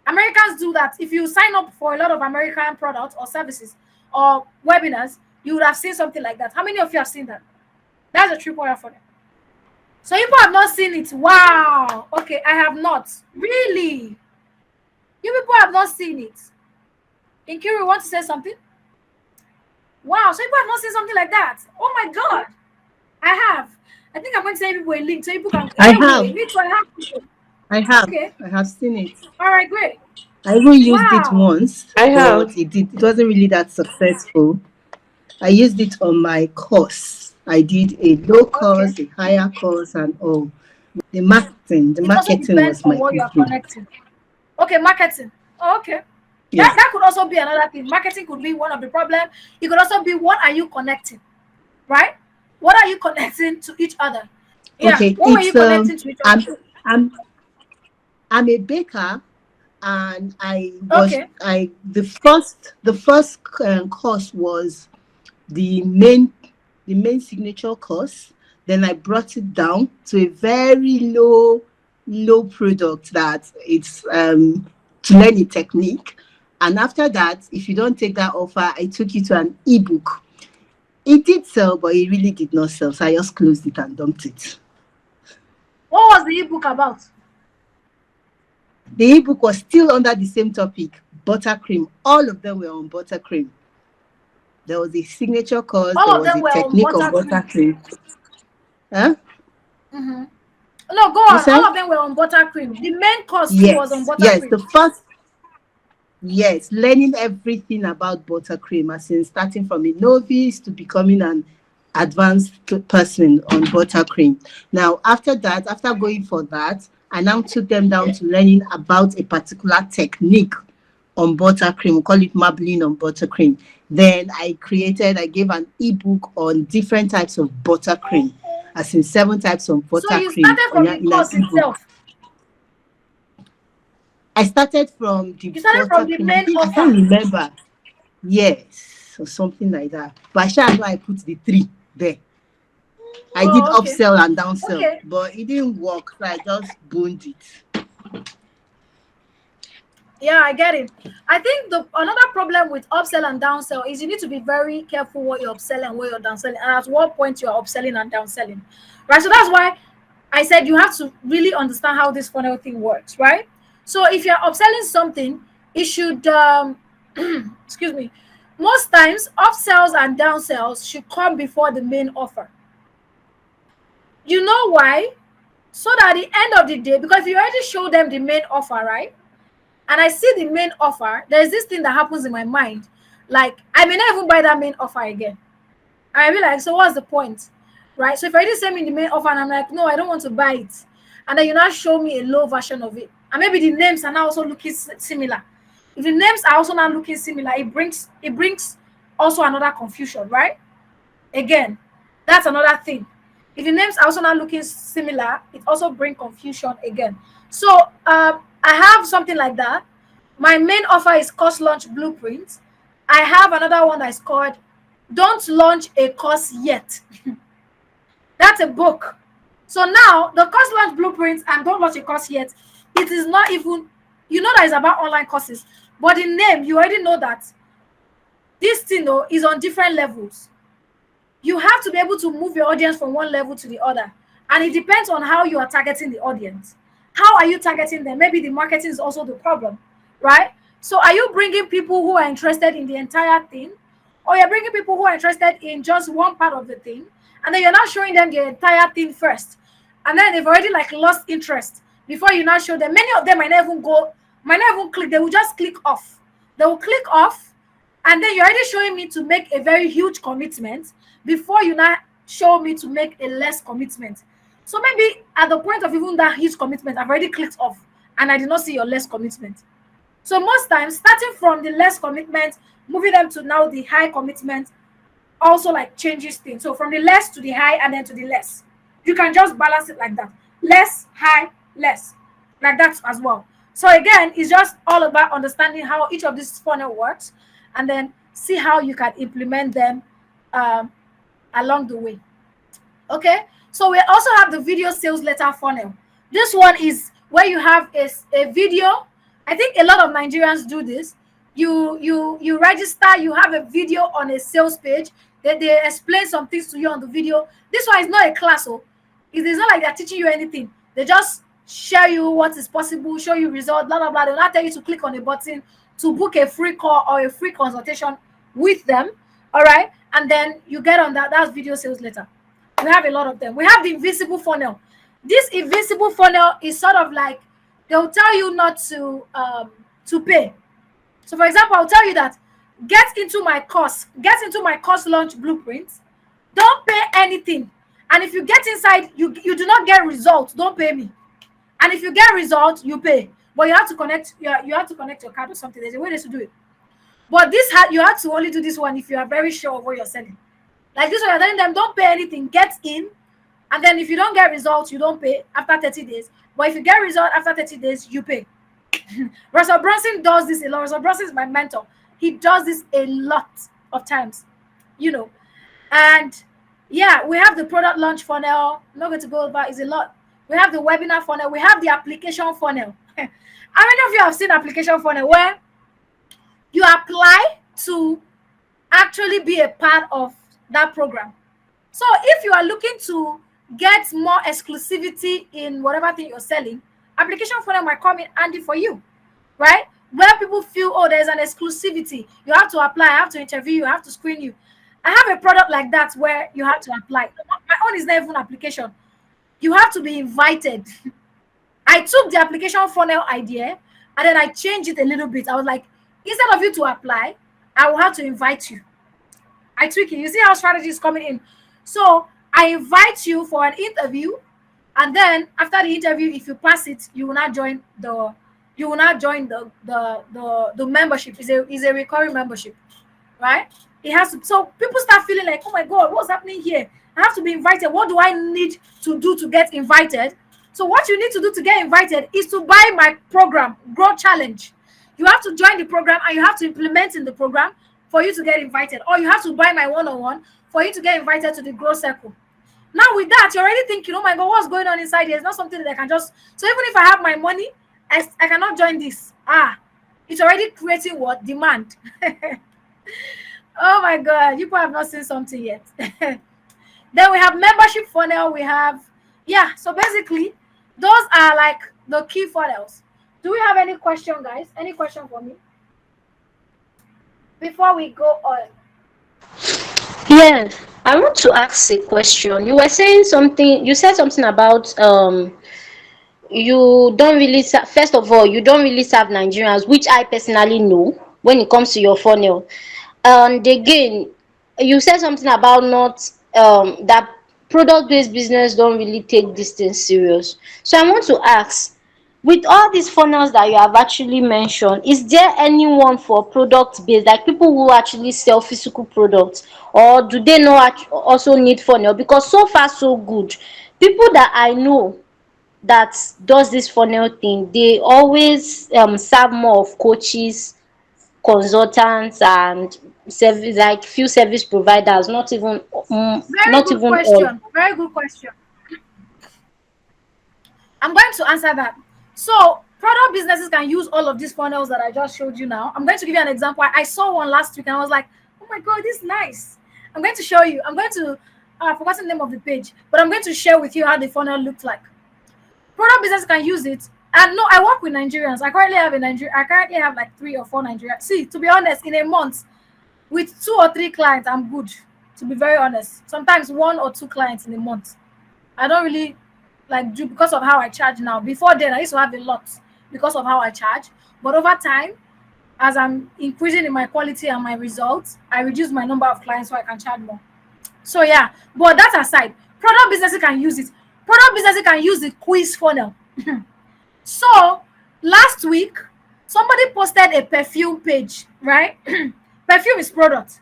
Americans do that. If you sign up for a lot of American products or services or webinars, you would have seen something like that. How many of you have seen that? That's a tripwire funnel. So people have not seen it. Wow. Okay, I have not. Really? You people have not seen it. Inkiru, want to say something? Wow, so people have not seen something like that. Oh my God. I have. I think I'm going to send people a link so people can.
I have.
Me too, I have.
I have.
Okay.
I have seen it.
All right, great.
I even used it
Wow.
once,
I have.
but it wasn't really that successful. I used it on my course. I did a low course, a higher course, and all. The marketing
It also depends
was
on
my
what you are
issue.
connecting. Okay, marketing. Oh, okay.
Yes.
That could also be another thing. Marketing could be one of the problems. It could also be what are you connecting, right? What are you connecting to each other? Yeah.
Okay.
What were you connecting to each other?
I'm a baker, and
Okay.
the first course was the main signature course. Then I brought it down to a very low product that it's to learn a technique. And after that, if you don't take that offer, I took you to an ebook. It did sell, but it really did not sell. So I just closed it and dumped it.
What was the ebook about?
The ebook was still under the same topic, buttercream. All of them were on buttercream. There was a signature course.
All
There
of
was
them
a
were on
technique of
buttercream.
buttercream. Huh?
Mm-hmm. No, go on. All of them were on buttercream. The main course too was on buttercream.
Yes, learning everything about buttercream, as in starting from a novice to becoming an advanced person on buttercream. Now, after going for that, I now took them down to learning about a particular technique on buttercream. We call it marbling on buttercream. Then I gave an ebook on different types of buttercream, as in 7 types of buttercream.
So you started from the course itself.
I started from the
main offer.
I can't remember. Yes, or something like that. But I sure know I put the 3 there. I did upsell and downsell, but it didn't work, so I just boned it.
Yeah, I get it. I think another problem with upsell and downsell is you need to be very careful what you're upselling and what you're downselling, and at what point you're upselling and downselling, right? So that's why I said you have to really understand how this funnel thing works, right? So if you're upselling something, it should excuse me. Most times, upsells and downsells should come before the main offer. You know why? So that at the end of the day, because you already show them the main offer, right? And I see the main offer, there's this thing that happens in my mind. Like, I may not even buy that main offer again. I be like, so what's the point? Right? So if I just send me the main offer and I'm like, no, I don't want to buy it. And then you now show me a low version of it. And maybe the names are now also looking similar. If the names are also not looking similar, it brings also another confusion, right? Again, that's another thing. If the names are also not looking similar, it also bring confusion again. So I have something like that. My main offer is course launch blueprint. I have another one that is called Don't Launch a Course Yet. That's a book. So now the course launch blueprint and Don't Launch a Course Yet, it is not even, you know that it's about online courses, but the name, you already know that this thing though is on different levels. You have to be able to move your audience from one level to the other, and it depends on how you are targeting the audience. How are you targeting them? Maybe the marketing is also the problem, right? So are you bringing people who are interested in the entire thing, or you're bringing people who are interested in just one part of the thing, and then you're not showing them the entire thing first, and then they've already like lost interest before you now show them? Many of them might not even click. They will just click off. They will click off, and then you're already showing me to make a very huge commitment before you now show me to make a less commitment. So maybe at the point of even that huge commitment, I've already clicked off and I did not see your less commitment. So most times, starting from the less commitment, moving them to now the high commitment, also like changes things. So from the less to the high and then to the less. You can just balance it like that. Less, high, less. Like that as well. So again, it's just all about understanding how each of these funnel works and then see how you can implement them um, along the way. Okay, so we also have the video sales letter funnel. This one is where you have a video. I think a lot of Nigerians do this. You register, you have a video on a sales page, then they explain some things to you on the video. This one is not a class, oh. It is not like they're teaching you anything. They just share you what is possible, show you results, blah blah blah. They'll not tell you to click on a button to book a free call or a free consultation with them. All right, and then you get on that. That's video sales letter. We have a lot of them. We have the invisible funnel. This invisible funnel is sort of like they'll tell you not to pay. So for example, I'll tell you that get into my course launch blueprint. Don't pay anything. And if you get inside, you do not get results, don't pay me. And if you get results, you pay. But you have to connect you have to connect your card or something. There's a way to do it. But you have to only do this one if you are very sure of what you're selling. Like this one, you're telling them don't pay anything, get in, and then if you don't get results, you don't pay after 30 days. But if you get results after 30 days, you pay. Russell Brunson does this a lot. Russell Brunson is my mentor. He does this a lot of times, you know. And yeah, we have the product launch funnel. I'm not going to go over, it's a lot. We have the webinar funnel. We have the application funnel. How many of you have seen application funnel where you apply to actually be a part of that program? So if you are looking to get more exclusivity in whatever thing you're selling, application funnel might come in handy for you, right? Where people feel, oh, there's an exclusivity. You have to apply, I have to interview you, I have to screen you. I have a product like that where you have to apply. My own is not even application. You have to be invited. I took the application funnel idea and then I changed it a little bit. I was like, instead of you to apply, I will have to invite you. I tweak it. You see how strategy is coming in. So I invite you for an interview, and then after the interview, if you pass it, you will not join the membership. It's a recurring membership, right? It has to, so people start feeling like, oh my god, what's happening here? I have to be invited. What do I need to do to get invited? So what you need to do to get invited is to buy my program, Grow Challenge. You have to join the program and you have to implement in the program for you to get invited, or you have to buy my one-on-one for you to get invited to the Grow Circle. Now with that, you're already thinking, oh my god, what's going on inside here? It's not something that I can just, so even if I have my money, I cannot join this. It's already creating what? Demand. Oh my god, you probably have not seen something yet. Then we have membership funnel. We have, yeah, so basically those are like the key funnels. Do we have any question, guys? Any question for me before we go on?
Yes, I want to ask a question. You were saying something, you said something about you don't really first of all, you don't really serve Nigerians, which I personally know when it comes to your funnel. And again, you said something about not that product based business don't really take this thing serious. So I want to ask, With all these funnels that you have actually mentioned, is there anyone for product based, like people who actually sell physical products, or do they not also need funnel? Because so far so good, people that I know that does this funnel thing, they always serve more of coaches, consultants, and service, like few service providers, not even
Very
not
good
even all.
question. Very good question. I'm going to answer that. So, product businesses can use all of these funnels that I just showed you now. I'm going to give you an example. I saw one last week and I was like, oh my God, this is nice. I'm going to show you. I'm going to, I've forgotten the name of the page, but I'm going to share with you how the funnel looked like. Product business can use it. And no, I work with Nigerians. I currently have like 3 or 4 Nigerians. See, to be honest, in a month, with 2 or 3 clients, I'm good. To be very honest. Sometimes 1 or 2 clients in a month. I don't really like do because of how I charge now. Before then, I used to have a lot because of how I charge. But over time, as I'm increasing in my quality and my results, I reduce my number of clients so I can charge more. So yeah, but that aside, product businesses can use it. Product businesses can use the quiz funnel. So last week, somebody posted a perfume page, right? Perfume is product.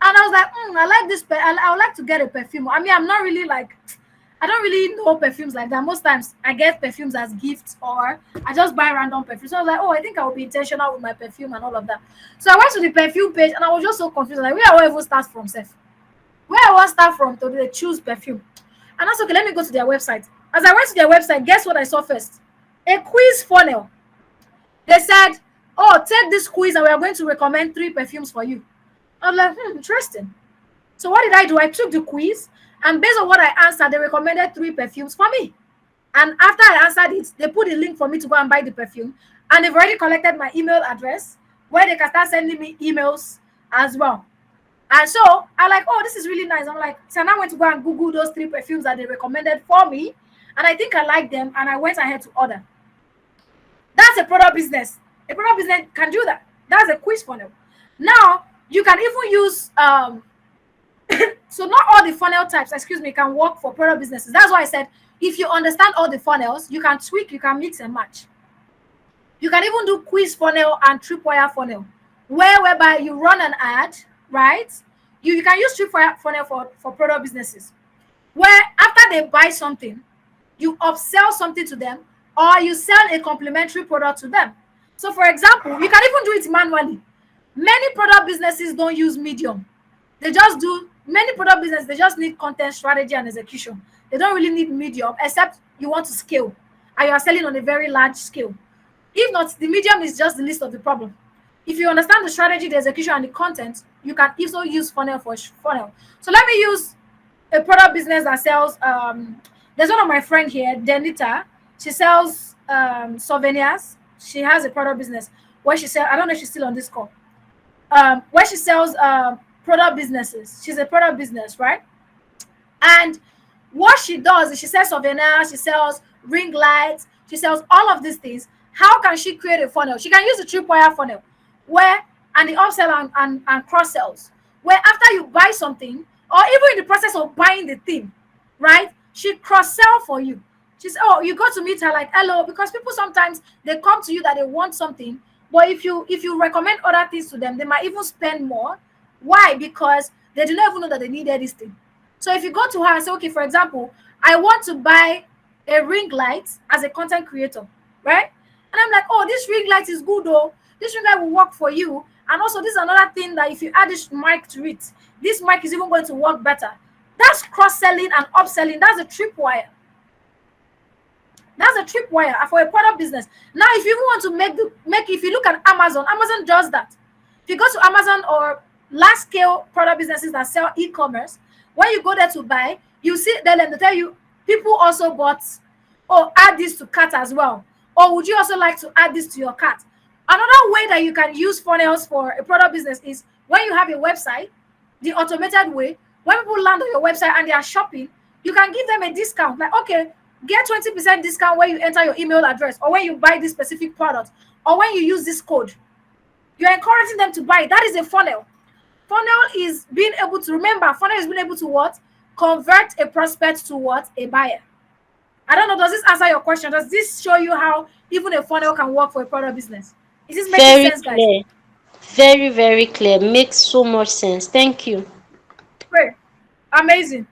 And I was like, I like this. I would like to get a perfume. I mean, I'm not really like, I don't really know perfumes like that. Most times I get perfumes as gifts or I just buy random perfumes. So I was like, oh, I think I will be intentional with my perfume and all of that. So I went to the perfume page and I was just so confused. Like, where I will even start from, Seth? Where I want to start from to they choose perfume. And I said, okay, let me go to their website. As I went to their website, guess what I saw first? A quiz funnel. They said, oh, take this quiz and we are going to recommend 3 perfumes for you. I was like, interesting. So what did I do? I took the quiz, and based on what I answered, they recommended 3 perfumes for me. And after I answered it, they put a link for me to go and buy the perfume. And they've already collected my email address where they can start sending me emails as well. And so I like, oh, this is really nice. I'm like, so now I went to go and Google those 3 perfumes that they recommended for me. And I think I like them. And I went ahead to order. That's a product business. A product business can do that. That's a quiz funnel. Now, you can even use so not all the funnel types, can work for product businesses. That's why I said if you understand all the funnels, you can tweak, you can mix and match. You can even do quiz funnel and tripwire funnel, whereby you run an ad, right? You can use tripwire funnel for product businesses, where after they buy something, you upsell something to them, or you sell a complementary product to them. So, for example, you can even do it manually. Many product businesses don't use Medium. They just do many product businesses. They just need content strategy and execution. They don't really need Medium, except you want to scale and you are selling on a very large scale. If not, the Medium is just the list of the problem. If you understand the strategy, the execution, and the content, you can also use funnel for funnel. So let me use a product business that sells. There's one of my friend here, Denita. She sells souvenirs. She has a product business where she sells. I don't know if she's still on this call. Where she sells product businesses. She's a product business, right? And what she does is she sells souvenirs, she sells ring lights, she sells all of these things. How can she create a funnel? She can use the tripwire funnel, where and the upsell and cross sells, where after you buy something, or even in the process of buying the thing, right? She cross sell for you. She's you go to meet her like hello, because people sometimes they come to you that they want something, but if you recommend other things to them, they might even spend more. Why? Because they do not even know that they needed this thing. So if you go to her and say, okay, for example, I want to buy a ring light as a content creator, right? And I'm like, oh, this ring light is good, though. This ring light will work for you. And also, this is another thing that if you add this mic to it, this mic is even going to work better. That's cross-selling and upselling. That's a tripwire. That's a tripwire for a product business. Now, if you want to if you look at Amazon, Amazon does that. If you go to Amazon or large-scale product businesses that sell e-commerce, when you go there to buy, you see them and they tell you people also bought, oh, add this to cart as well. Or would you also like to add this to your cart? Another way that you can use funnels for a product business is when you have a website, the automated way, when people land on your website and they are shopping, you can give them a discount. Like, okay, get 20% discount when you enter your email address, or when you buy this specific product, or when you use this code. You're encouraging them to buy. That is a funnel. Funnel is being able to, remember, funnel is being able to what? Convert a prospect to what? A buyer. I don't know, does this answer your question? Does this show you how even a funnel can work for a product business? Is this making
Very
sense, guys?
clear. Very, very clear. Makes so much sense. Thank you.
Great. Amazing.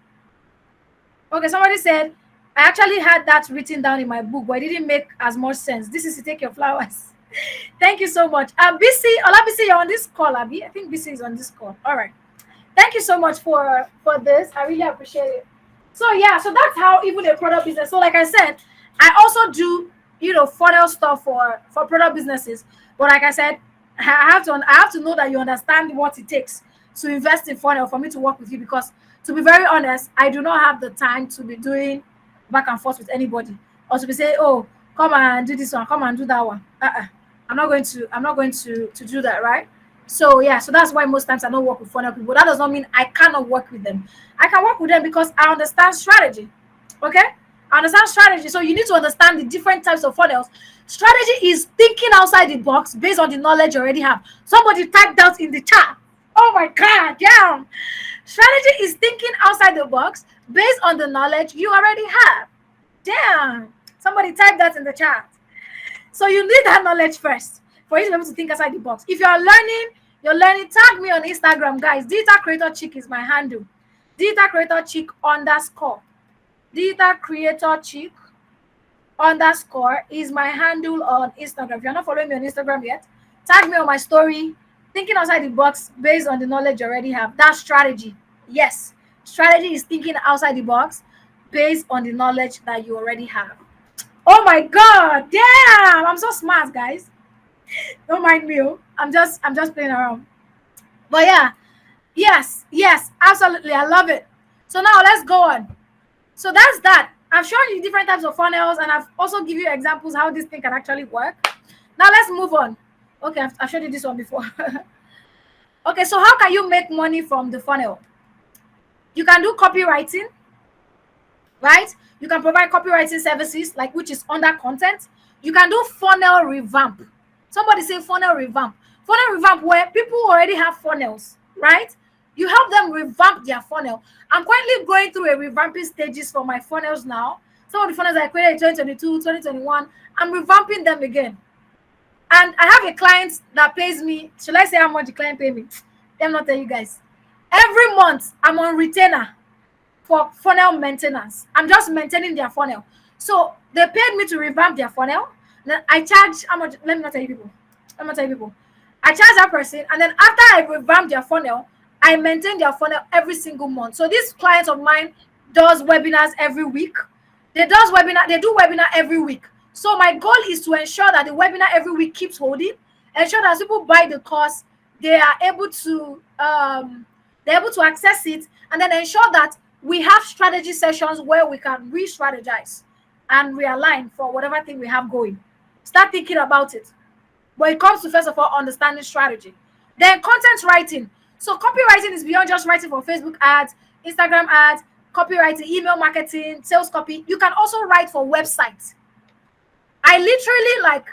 Okay, somebody said, I actually had that written down in my book, but it didn't make as much sense. This is to take your flowers. Thank you so much. BC, BC, you're on this call, Abby. I think BC is on this call. All right. Thank you so much for this. I really appreciate it. So yeah, so that's how even a product business. So like I said, I also do funnel stuff for product businesses. But like I said, I have to know that you understand what it takes to invest in funnel for me to work with you, because to be very honest, I do not have the time to be doing back and forth with anybody, or to be saying, oh, come and do this one, come and do that one. I'm not going to do that, right? So yeah, so that's why most times I don't work with funnel people. That does not mean I cannot work with them. I can work with them because I understand strategy. Okay? I understand strategy. So you need to understand the different types of funnels. Strategy is thinking outside the box based on the knowledge you already have. Somebody typed out in the chat. Oh my god, yeah. Strategy is thinking outside the box based on the knowledge you already have. Damn. Somebody typed that in the chat. So you need that knowledge first for you to be able to think outside the box. If you're learning, tag me on Instagram, guys. Digital Creator Chick is my handle. Digital Creator Chick _ Digital Creator Chick _ is my handle on Instagram. If you're not following me on Instagram yet, tag me on my story. Thinking outside the box based on the knowledge you already have. That's strategy. Yes. Strategy is thinking outside the box based on the knowledge that you already have. Oh my god, damn! I'm so smart, guys. Don't mind me. I'm just playing around. But yeah, yes, absolutely. I love it. So now let's go on. So that's that. I've shown you different types of funnels, and I've also give you examples how this thing can actually work. Now let's move on. Okay, I've showed you this one before. Okay, so how can you make money from the funnel? You can do copywriting, right? You can provide copywriting services, like which is under content. You can do funnel revamp. Somebody say funnel revamp. Funnel revamp where people already have funnels, right? You help them revamp their funnel. I'm currently going through a revamping stages for my funnels now. Some of the funnels I created in 2022, 2021, I'm revamping them again. And I have a client that pays me. Should I say how much the client pay me? Let me not tell you guys. Every month, I'm on retainer for funnel maintenance. I'm just maintaining their funnel. So they paid me to revamp their funnel. Then I charge how much? Let me not tell you people. I charge that person, and then after I revamp their funnel, I maintain their funnel every single month. So this client of mine does webinars every week. They do webinar every week. So my goal is to ensure that the webinar every week keeps holding, ensure that as people buy the course, they are able to access it, and then ensure that we have strategy sessions where we can re-strategize and realign for whatever thing we have going. Start thinking about it. But it comes to, first of all, understanding strategy. Then content writing. So copywriting is beyond just writing for Facebook ads, Instagram ads, copywriting, email marketing, sales copy. You can also write for websites. I literally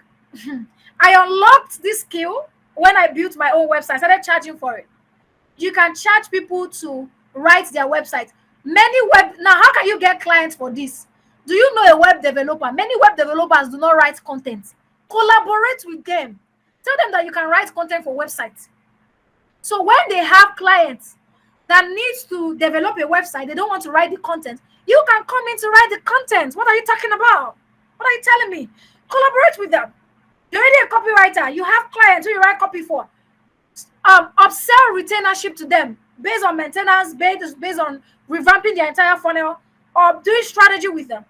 I unlocked this skill when I built my own website. I started charging for it. You can charge people to write their website. Now, how can you get clients for this? Do you know a web developer? Many web developers do not write content. Collaborate with them. Tell them that you can write content for websites. So when they have clients that needs to develop a website, they don't want to write the content, you can come in to write the content. What are you talking about? What are you telling me? Collaborate with them. You're already a copywriter. You have clients who you write copy for. Upsell retainership to them based on maintenance, based on revamping their entire funnel, or doing strategy with them.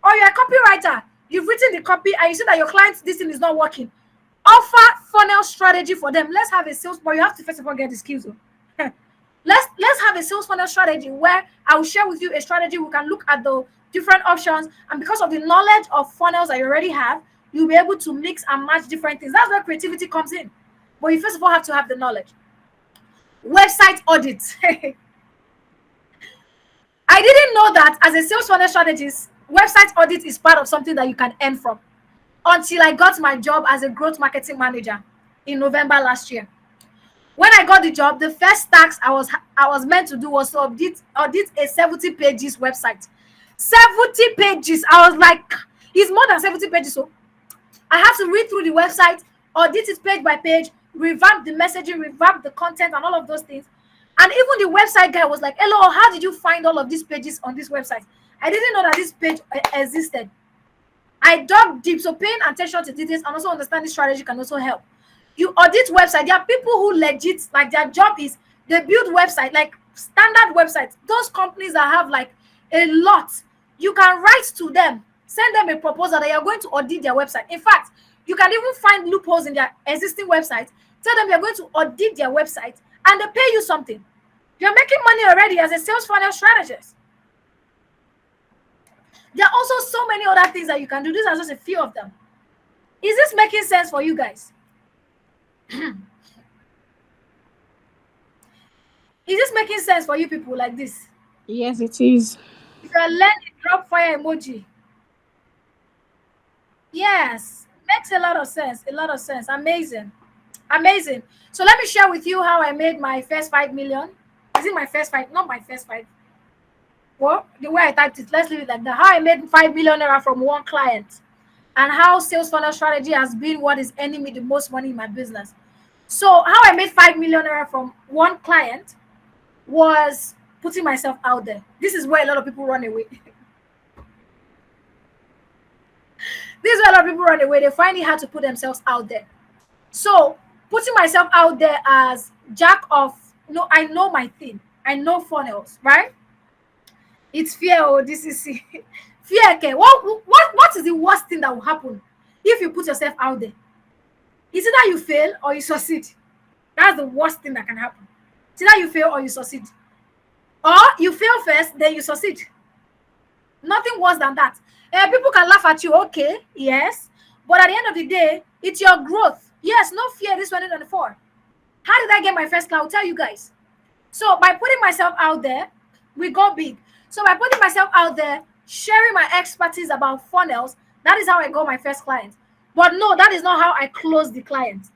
Or you're a copywriter. You've written the copy and you see that your client's this thing is not working. Offer funnel strategy for them. Let's have a sales, but you have to first of all get the skills. Let's have a sales funnel strategy where I will share with you a strategy. We can look at the different options, and because of the knowledge of funnels that you already have, you'll be able to mix and match different things. That's where creativity comes in. But you first of all have to have the knowledge. Website audit. I didn't know that as a sales funnel strategist, website audit is part of something that you can earn from, until I got my job as a growth marketing manager in November last year. When I got the job, the first task I was meant to do was to audit a 70 pages website. 70 pages. I was like, it's more than 70 pages. So I had to read through the website, audit it page by page, revamp the messaging, revamp the content, and all of those things. And even the website guy was like, hello, how did you find all of these pages on this website? I didn't know that this page existed. I dug deep, so paying attention to details and also understanding strategy can also help. You audit website. There are people who legit, like, their job is they build website, like standard websites. Those companies that have like a lot, you can write to them, send them a proposal that you're going to audit their website. In fact, you can even find loopholes in their existing website. Tell them you're going to audit their website, and they pay you something. You're making money already as a sales funnel strategist. There are also so many other things that you can do. These are just a few of them. Is this making sense for you guys? Is this making sense for you people like this?
Yes, it is.
If you're learning, drop fire emoji. Yes, makes a lot of sense. A lot of sense. Amazing. Amazing. So let me share with you how I made my first 5 million. Is it my first 5? Not my first 5. Well, the way I typed it, let's leave it like that. How I made 5 million naira from one client, and how sales funnel strategy has been what is earning me the most money in my business. So how I made 5 million naira from one client was putting myself out there. This is where a lot of people run away. This is where a lot of people run away. They find it hard to put themselves out there. So putting myself out there as jack of, no, I know my thing. I know funnels, right? It's fear. Oh, this is fear. Okay. What is the worst thing that will happen if you put yourself out there? Is it that you fail or you succeed? That's the worst thing that can happen. It's either you fail or you succeed. Or you fail first, then you succeed. Nothing worse than that. People can laugh at you, okay, yes. But at the end of the day, it's your growth. Yes, no fear this 2024. How did I get my first client? I'll tell you guys. So by putting myself out there, we go big. So by putting myself out there, sharing my expertise about funnels, that is how I got my first client. But no, that is not how I closed the client.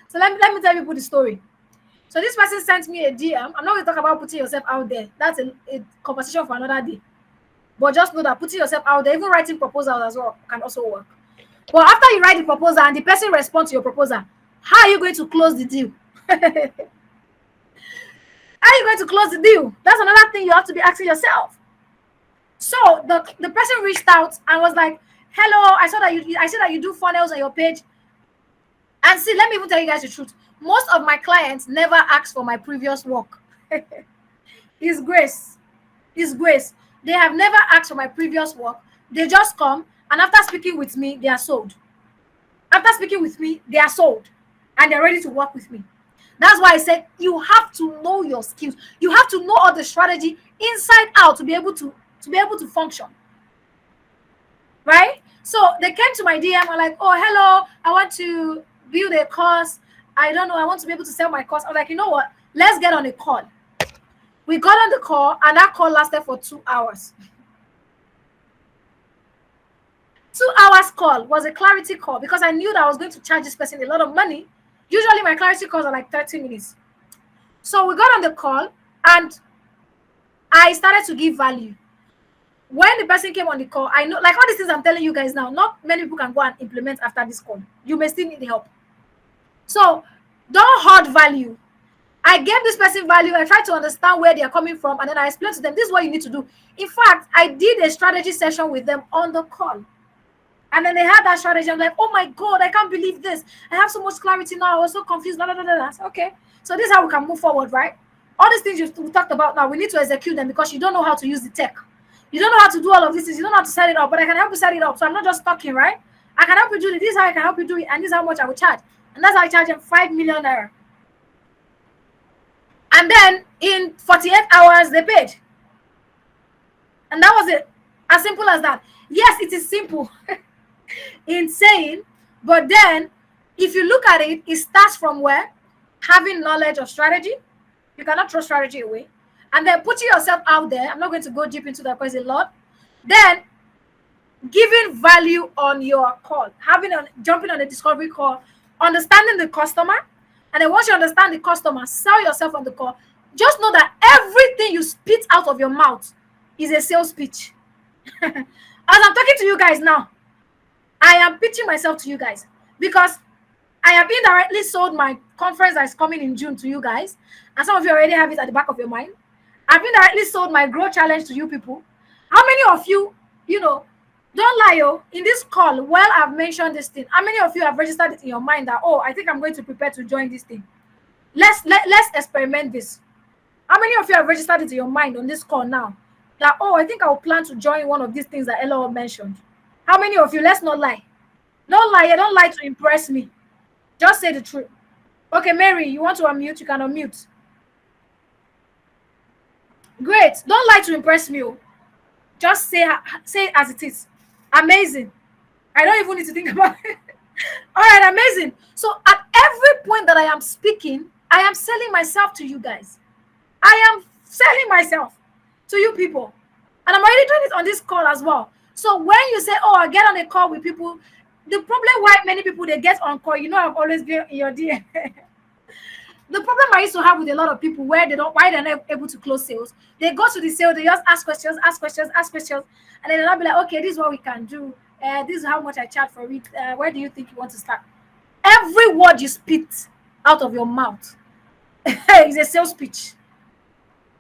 So let me tell you the story. So this person sent me a DM. I'm not going to talk about putting yourself out there. That's a conversation for another day. But just know that putting yourself out there, even writing proposals as well, can also work. But after you write the proposal and the person responds to your proposal, how are you going to close the deal? How are you going to close the deal? That's another thing you have to be asking yourself. So the person reached out and was like, hello, I saw that you do funnels on your page. And see, let me even tell you guys the truth. Most of my clients never ask for my previous work. It's grace. It's grace. They have never asked for my previous work. They just come, and after speaking with me, they are sold. After speaking with me, they are sold, and they're ready to work with me. That's why I said you have to know your skills. You have to know all the strategy inside out to be able to function. Right? So they came to my DM and like, oh, hello, I want to build a course. I don't know, I want to be able to sell my course. I was like, you know what? Let's get on a call. We got on the call, and that call lasted for 2 hours. 2 hours call was a clarity call because I knew that I was going to charge this person a lot of money. Usually my clarity calls are like 30 minutes. So we got on the call, and I started to give value. When the person came on the call, I know, like all these things I'm telling you guys now, not many people can go and implement after this call. You may still need help. So don't hoard value. I gave this person value. I tried to understand where they are coming from, and then I explained to them, this is what you need to do. In fact, I did a strategy session with them on the call. And then they had that strategy. I'm like, oh my God, I can't believe this. I have so much clarity now. I was so confused. Blah, blah, blah, blah. Okay. So this is how we can move forward, right? All these things we talked about now, we need to execute them because you don't know how to use the tech. You don't know how to do all of this. You don't know how to set it up, but I can help you set it up. So I'm not just talking, right? I can help you do it. This is how I can help you do it. And this is how much I will charge. And that's how I charge them 5 million naira. And then in 48 hours, they paid. And that was it. As simple as that. Yes, it is simple. Insane. But then, if you look at it, it starts from where? Having knowledge of strategy. You cannot throw strategy away. And then putting yourself out there. I'm not going to go deep into that because it's a lot. Then, giving value on your call. Jumping on a discovery call. Understanding the customer. And then once you understand the customer, sell yourself on the call. Just know that everything you spit out of your mouth is a sales pitch. As I'm talking to you guys now, I am pitching myself to you guys because I have indirectly sold my conference that is coming in June to you guys, and some of you already have it at the back of your mind. I've indirectly sold my growth challenge to you people. How many of you, you know, don't lie, oh, in this call, while I've mentioned this thing, how many of you have registered it in your mind that, oh, I think I'm going to prepare to join this thing? Let's experiment this. How many of you have registered it in your mind on this call now? That, oh, I think I'll plan to join one of these things that Ella mentioned. How many of you? Let's not lie. Don't lie. Don't lie to impress me. Just say the truth. Okay, Mary, you want to unmute? You can unmute. Great. Don't lie to impress me. Oh. Just say it as it is. Amazing. I don't even need to think about it. All right, amazing. So at every point that I am speaking, I am selling myself to you guys. I am selling myself to you people. And I'm already doing it on this call as well. So when you say, oh, I get on a call with people, the problem why many people, they get on call, you know, I've always been in your DM. The problem I used to have with a lot of people why they're not able to close sales, they go to the sale, they just ask questions, and then they'll be like, okay, this is what we can do. This is how much I charge for it. Where do you think you want to start? Every word you spit out of your mouth is a sales pitch.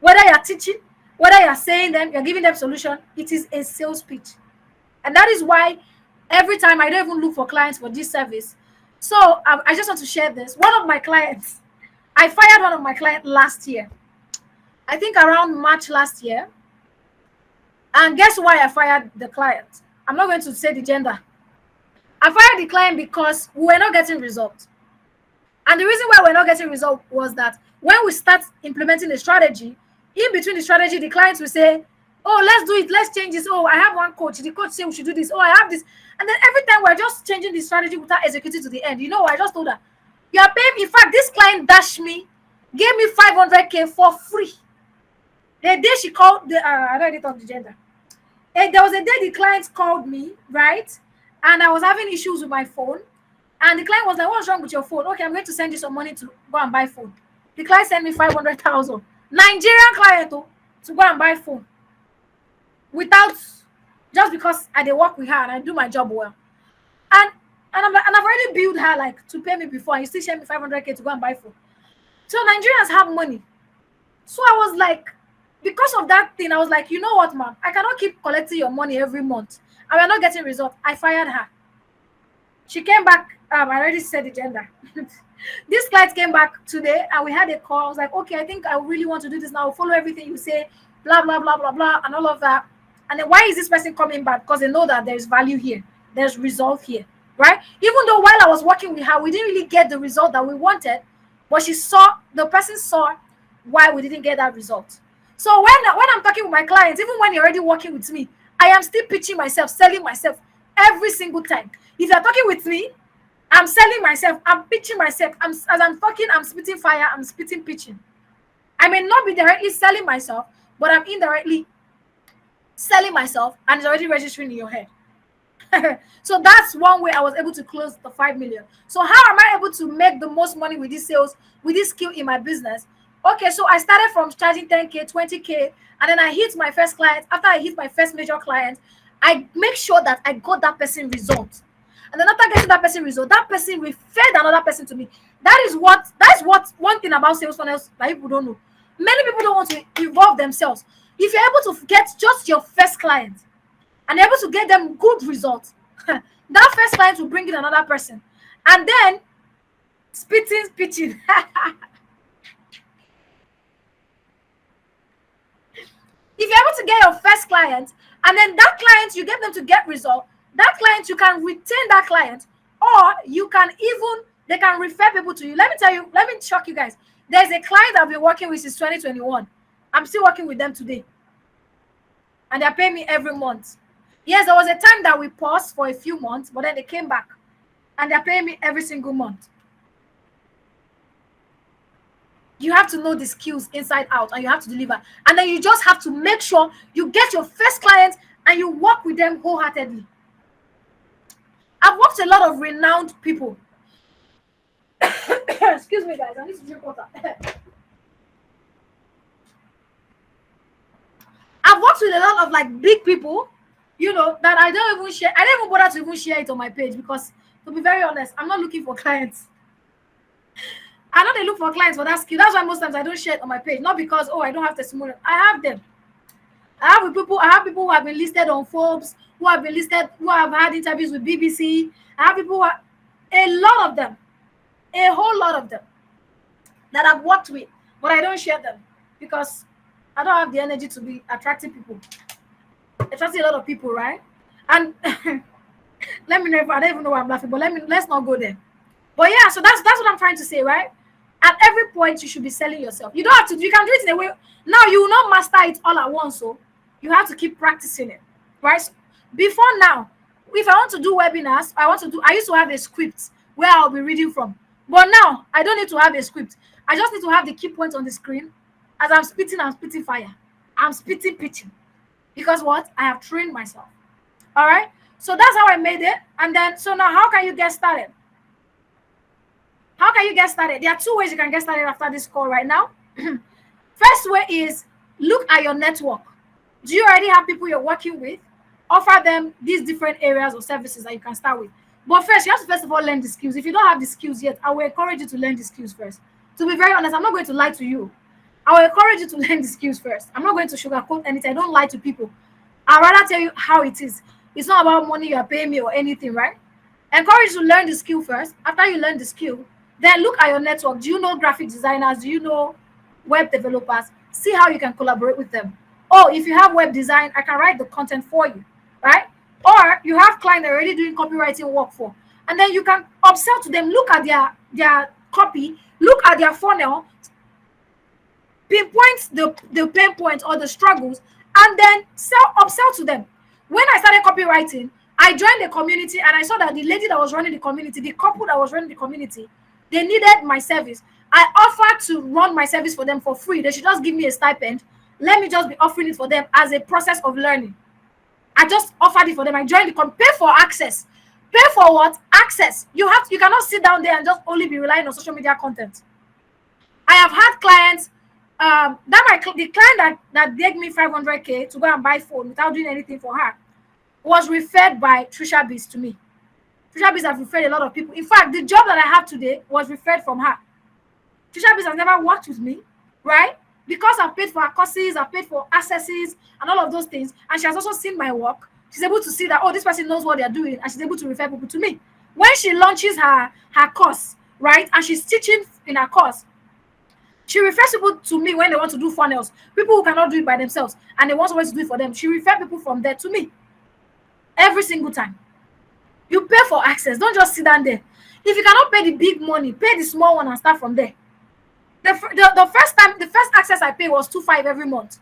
Whether you're teaching, whether you're saying them, you're giving them solution, it is a sales pitch. And that is why every time I don't even look for clients for this service. So I just want to share this. One of my clients, I fired one of my clients last year. I think around March last year. And guess why I fired the client? I'm not going to say the gender. I fired the client because we were not getting results. And the reason why we're not getting results was that when we start implementing the strategy, in between the strategy, the clients will say, oh, let's do it, let's change this. Oh, I have one coach. The coach said we should do this. Oh, I have this. And then every time we're just changing the strategy without executing to the end. You know, I just told her, you are paying. In fact, this client dashed me, gave me 500K for free. The day she called, I don't talk the gender. And there was a day the client called me, right? And I was having issues with my phone. And the client was like, what's wrong with your phone? Okay, I'm going to send you some money to go and buy phone. The client sent me 500,000. Nigerian client to go and buy phone. Without, just because I work with her and I do my job well. And I've already billed her like to pay me before, and you still send me 500K to go and buy phone. So Nigerians have money. So I was like, because of that thing, I was like, you know what, ma'am? I cannot keep collecting your money every month. And we're not getting results. I fired her. She came back. I already said the gender. This client came back today and we had a call. I was like, okay, I think I really want to do this now. I'll follow everything you say, blah, blah, blah, blah, blah, and all of that. And then why is this person coming back? Because they know that there's value here. There's result here, right? Even though while I was working with her, we didn't really get the result that we wanted, but the person saw why we didn't get that result. So when I'm talking with my clients, even when you're already working with me, I am still pitching myself, selling myself every single time. If you're talking with me, I'm selling myself, I'm pitching myself. As I'm talking, I'm spitting fire, I'm spitting pitching. I may not be directly selling myself, but I'm indirectly selling myself, and it's already registering in your head. So that's one way I was able to close the 5 million. So how am I able to make the most money with these sales, with this skill in my business? Okay, so I started from charging 10K, 20K, and then I hit my first client. After I hit my first major client, I make sure that I got that person result. And then after getting that person result, that person referred another person to me. That is what one thing about sales funnels that people don't know. Many people don't want to involve themselves. If you're able to get just your first client and able to get them good results, that first client will bring in another person. And then spitting, pitching. If you're able to get your first client, and then that client, you get them to get result, that client, you can retain that client, or you can they can refer people to you. Let me shock you guys. There's a client I've been working with since 2021. I'm still working with them today. And they're paying me every month. Yes, there was a time that we paused for a few months, but then they came back. And they're paying me every single month. You have to know the skills inside out, and you have to deliver. And then you just have to make sure you get your first client and you work with them wholeheartedly. I've worked a lot of renowned people. Excuse me, guys. I need to drink water. I've worked worked with a lot of like big people, that I don't even share. I don't even bother to even share it on my page because, to be very honest, I'm not looking for clients. I know they look for clients for that skill. That's why most times I don't share it on my page. Not because, I don't have testimonial. I have them. I have people who have been listed on Forbes, who have been listed, who have had interviews with BBC. I have people a lot of them, a whole lot of them that I've worked with, but I don't share them because I don't have the energy to be attracting people. Attracting a lot of people, right? And let me know if I don't even know why I'm laughing, but let's not go there. But yeah, so that's what I'm trying to say, right? At every point, you should be selling yourself. You don't have to. You can do it in a way. Now you will not master it all at once, so you have to keep practicing it, right? So before now, if I want to do webinars, I used to have a script where I'll be reading from. But now I don't need to have a script. I just need to have the key points on the screen. As I'm spitting fire. I'm spitting pitching. Because what? I have trained myself. All right. So that's how I made it. And then, so now how can you get started? How can you get started? There are two ways you can get started after this call right now. First way is look at your network. Do you already have people you're working with? Offer them these different areas or services that you can start with. But first, you have to first of all learn the skills. If you don't have the skills yet, I will encourage you to learn the skills first. To be very honest, I'm not going to lie to you. I will encourage you to learn the skills first. I'm not going to sugarcoat anything. I don't lie to people. I'd rather tell you how it is. It's not about money you are paying me or anything, right? Encourage you to learn the skill first. After you learn the skill, then look at your network. Do you know graphic designers? Do you know web developers? See how you can collaborate with them. Oh, if you have web design, I can write the content for you, right? Or you have clients already doing copywriting work for, and then you can upsell to them. Look at their copy. Look at their funnel. Pinpoint the pain points or the struggles, and then upsell to them. When I started copywriting, I joined the community and I saw that the lady that was running the community, the couple that was running the community, they needed my service. I offered to run my service for them for free. They should just give me a stipend. Let me just be offering it for them as a process of learning. I just offered it for them. I joined the pay for access. Pay for what? Access. You cannot sit down there and just only be relying on social media content. I have had clients the client that begged me 500K to go and buy phone without doing anything for her was referred by Trisha Biz to me. Trisha Biz has referred a lot of people. In fact, the job that I have today was referred from her. Trisha Biz has never worked with me, right? Because I've paid for her courses, I've paid for accesses and all of those things. And she has also seen my work. She's able to see that, this person knows what they're doing, and she's able to refer people to me. When she launches her course, right, and she's teaching in her course, she refers people to me when they want to do funnels. People who cannot do it by themselves and they want someone to do it for them. She refers people from there to me every single time. You pay for access. Don't just sit down there. If you cannot pay the big money, pay the small one and start from there. The first access I paid was 2,500 every month.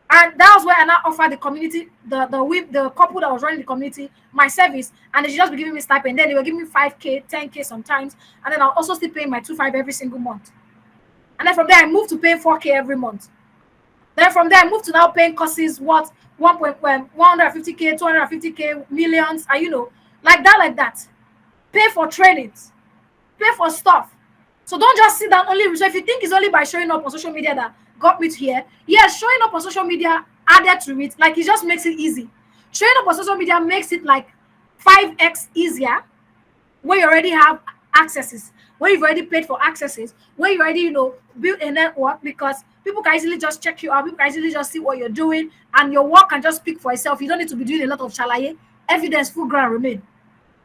And that was where I now offered the community, the couple that was running the community, my service, and they should just be giving me stipend. Then they were giving me 5K, 10K sometimes, and then I'll also still pay my 2,500 every single month. And then from there, I moved to paying 4K every month. Then from there, I moved to now paying courses, 150K, 250K, millions, and like that. Pay for trainings, pay for stuff. So don't just sit down only. So if you think it's only by showing up on social media that got me to here, yes, showing up on social media added to it, like it just makes it easy. Showing up on social media makes it like 5x easier when you already have accesses, when you've already paid for accesses, when you already, built a network, because people can easily just check you out, people can easily just see what you're doing, and your work can just speak for itself. You don't need to be doing a lot of chalaye. Evidence, full ground remain.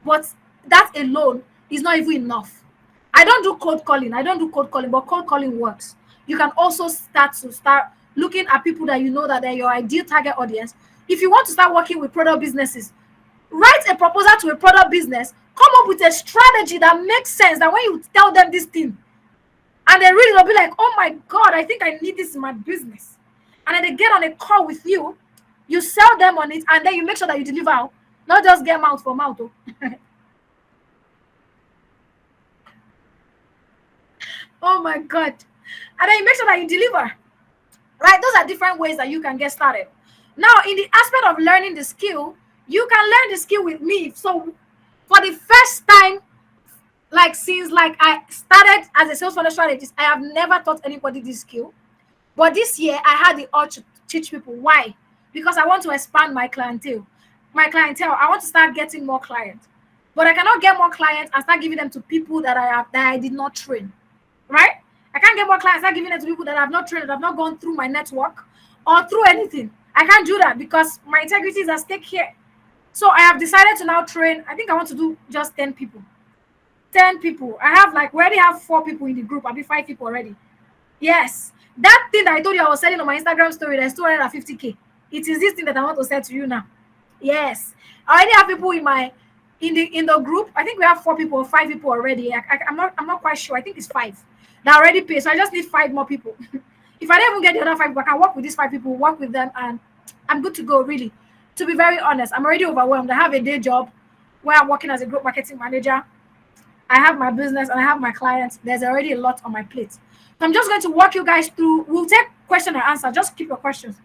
But that alone is not even enough. I don't do cold calling, but cold calling works. You can also start looking at people that you know that they're your ideal target audience. If you want to start working with product businesses, write a proposal to a product business, come up with a strategy that makes sense, that when you tell them this thing and they read it, they'll be like, oh my God, I think I need this in my business. And then they get on a call with you, you sell them on it, and then you make sure that you deliver, not just get mouth for mouth. Oh my God. And then you make sure that you deliver. Right? Those are different ways that you can get started. Now, in the aspect of learning the skill, you can learn the skill with me. So for the first time, since I started as a sales funnel strategist, I have never taught anybody this skill. But this year I had the urge to teach people. Why? because I want to expand my clientele. I want to start getting more clients. But I cannot get more clients and start giving them to people that I did not train. Right? I can't get more clients, start giving them to people that I've not trained, that have not gone through my network or through anything. I can't do that because my integrity is at stake here. So I have decided to now train. I think I want to do just 10 people. 10 people. I have like, we already have 4 people in the group. I'll be 5 people already. Yes. That thing that I told you I was selling on my Instagram story, that's 250K. It is this thing that I want to sell to you now. Yes. I already have people in the group. I think we have 4 people or 5 people already. I'm not quite sure. I think it's 5 that already pay. So I just need 5 more people. If I don't even get the other 5 people, I can work with these 5 people, work with them, and I'm good to go, really. To be very honest, I'm already overwhelmed. I have a day job where I'm working as a group marketing manager. I have my business and I have my clients. There's already a lot on my plate. So I'm just going to walk you guys through. We'll take question and answer. Just keep your questions.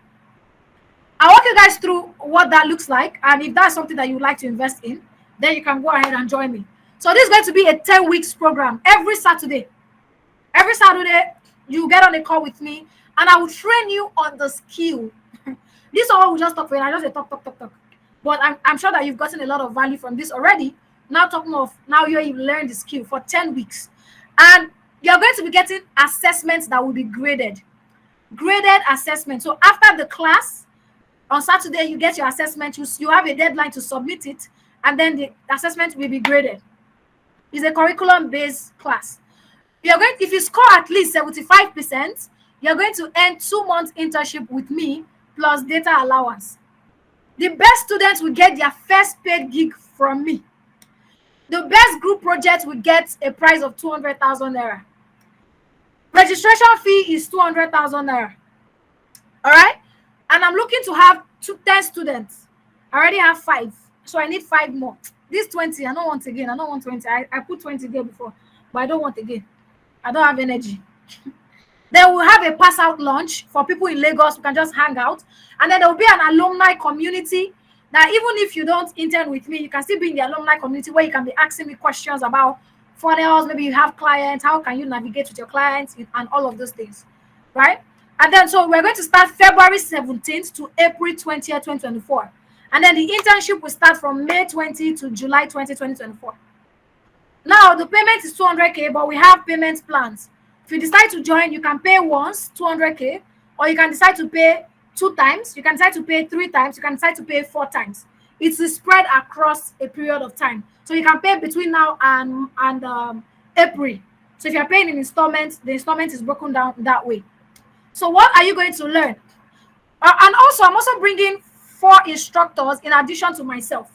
I'll walk you guys through what that looks like. And if that's something that you would like to invest in, then you can go ahead and join me. So this is going to be a 10 weeks program every Saturday. Every Saturday, you get on a call with me and I will train you on the skill. This all will just talk for you. I just talk. But I'm sure that you've gotten a lot of value from this already. Now talking of now you've learned the skill for 10 weeks. And you're going to be getting assessments that will be graded. Graded assessment. So after the class, on Saturday, you get your assessment. You have a deadline to submit it. And then the assessment will be graded. It's a curriculum-based class. If you score at least 75%, you're going to earn 2 months internship with me plus data allowance. The best students will get their first paid gig from me. The best group project will get a prize of 200,000 naira. Registration fee is 200,000 naira. All right? And I'm looking to have 10 students. I already have 5. So I need 5 more. This 20, I don't want again. I don't want 20. I put 20 there before, but I don't want again. I don't have energy. Then we'll have a pass out lunch for people in Lagos who can just hang out. And then there will be an alumni community that even if you don't intern with me, you can still be in the alumni community where you can be asking me questions about funnels. Maybe you have clients. How can you navigate with your clients and all of those things, right? And then so we're going to start February 17th to April 20th, 2024. And then the internship will start from May 20 to July 20, 2024. Now, the payment is 200K, but we have payment plans. If you decide to join, you can pay once, 200K, or you can decide to pay 2 times, you can decide to pay 3 times, you can decide to pay 4 times. It's spread across a period of time. So you can pay between now and April. So if you're paying in installments, the installment is broken down that way. So what are you going to learn? And also, I'm also bringing 4 instructors in addition to myself.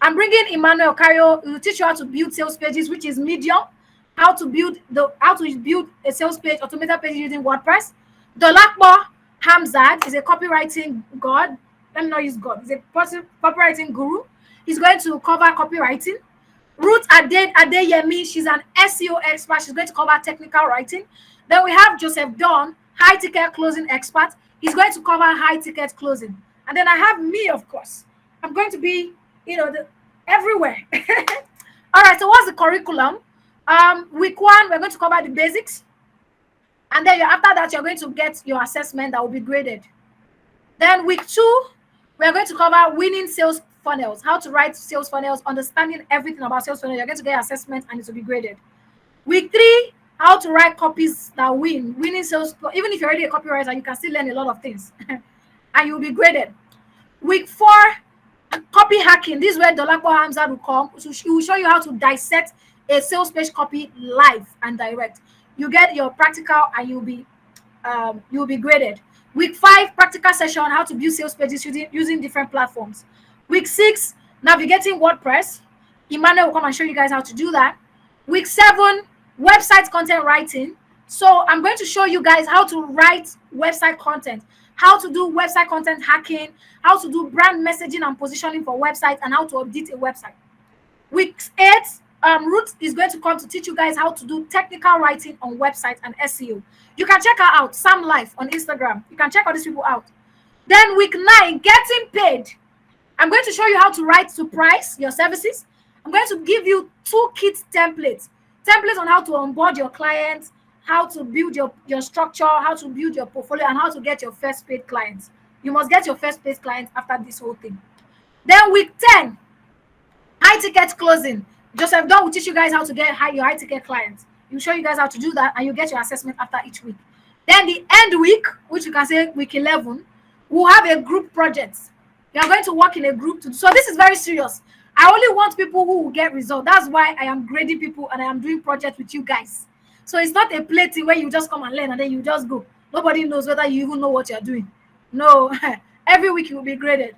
I'm bringing Emmanuel Cario, who will teach you how to build sales pages, which is Medium, how to build a sales page, automated page using WordPress. Dolakbo Hamzad is a copywriting god. Let me not use god. He's a copywriting guru. He's going to cover copywriting. Ruth Adeyemi, she's an SEO expert. She's going to cover technical writing. Then we have Joseph Don, high ticket closing expert. He's going to cover high ticket closing. And then I have me, of course. I'm going to be, everywhere. All right, so what's the curriculum? Week 1, we're going to cover the basics. And then after that, you're going to get your assessment that will be graded. Then week 2, we're going to cover winning sales funnels, how to write sales funnels, understanding everything about sales funnels. You're going to get assessment and it will be graded. Week 3, how to write copies that winning sales. Even if you're already a copywriter, you can still learn a lot of things and you'll be graded. Week 4, copy hacking. This is where Dolakbo Hamza will come. So she will show you how to dissect a sales page copy live and direct. You get your practical and you'll be graded. Week 5, practical session, how to build sales pages using different platforms. Week 6, navigating WordPress. Emmanuel will come and show you guys how to do that. Week 7, website content writing. So I'm going to show you guys how to write website content, how to do website content hacking, how to do brand messaging and positioning for websites, and how to update a website. Week 8, Ruth is going to come to teach you guys how to do technical writing on websites and SEO. You can check her out, Sam Life on Instagram. You can check all these people out. Then week 9, getting paid. I'm going to show you how to write to price your services. I'm going to give you toolkit templates on how to onboard your clients, how to build your structure, how to build your portfolio, and how to get your first paid clients. You must get your first paid client after this whole thing. Then week 10, high ticket closing. Joseph Don will teach you guys how to get your high ticket clients. He'll show you guys how to do that, and you get your assessment after each week. Then the end week, which you can say week 11, we'll have a group project. You are going to work in a group so this is very serious. I only want people who will get results. That's why I am grading people and I am doing projects with you guys. So it's not a play thing where you just come and learn and then you just go. Nobody knows whether you even know what you're doing. No, every week you will be graded.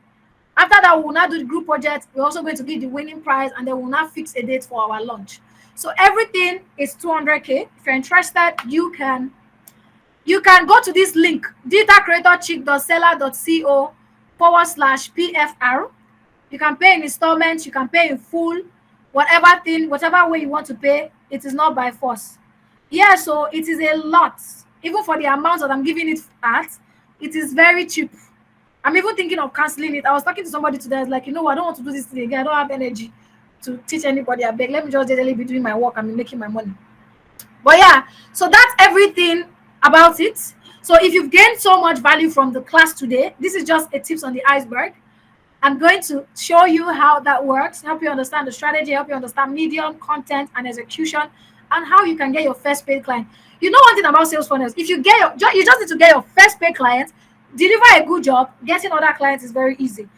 After that, we will now do the group project. We're also going to give the winning prize, and then we'll now fix a date for our launch. So everything is 200K. If you're interested, you can go to this link, digitalcreatorchick.seller.co/PFR. You can pay in installments, you can pay in full, whatever way you want to pay. It is not by force. Yeah, so it is a lot. Even for the amount that I'm giving it at, it is very cheap. I'm even thinking of canceling it. I was talking to somebody today. I was like, I don't want to do this thing again. I don't have energy to teach anybody. I beg. Let me just daily be doing my work and be making my money. But yeah, so that's everything about it. So if you've gained so much value from the class today, this is just a tips on the iceberg. I'm going to show you how that works, help you understand the strategy, help you understand medium, content, and execution, and how you can get your first paid client. You know one thing about sales funnels, if you just need to get your first paid client, deliver a good job, getting other clients is very easy.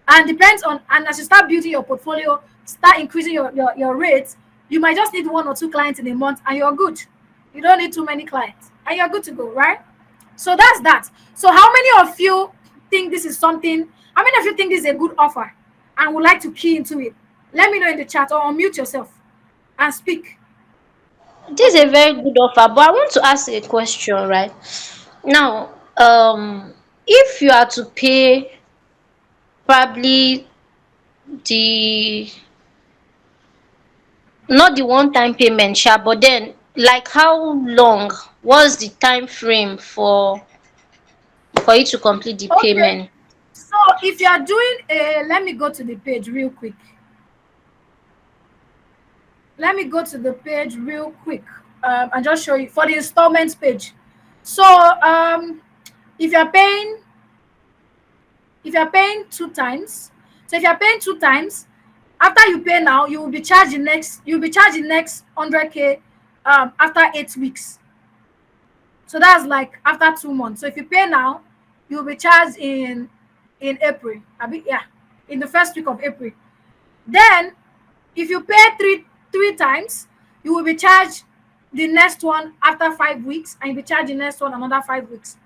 And depends on, and as you start building your portfolio, start increasing your rates, you might just need 1 or 2 clients in a month and you're good. You don't need too many clients and you're good to go, right? So that's that. So how many of you think this is something, how many of you think this is a good offer and would like to key into it? Let me know in the chat or unmute yourself and speak.
This is a very good offer, but I want to ask a question, right? Now, if you are to pay probably the not the one time payment sha, but then like how long was the time frame for you to complete the
Okay.
payment?
So if you are doing let me go to the page real quick. Let me go to the page real quick and just show you for the installments page. So if you're paying 2 times, so if you're paying 2 times, after you pay now, you will be charged the next 100K after 8 weeks. So that's like after 2 months. So if you pay now, you will be charged in April. In the first week of April. Then if you pay three times, you will be charged the next one after 5 weeks, and you'll be charged the next one another 5 weeks.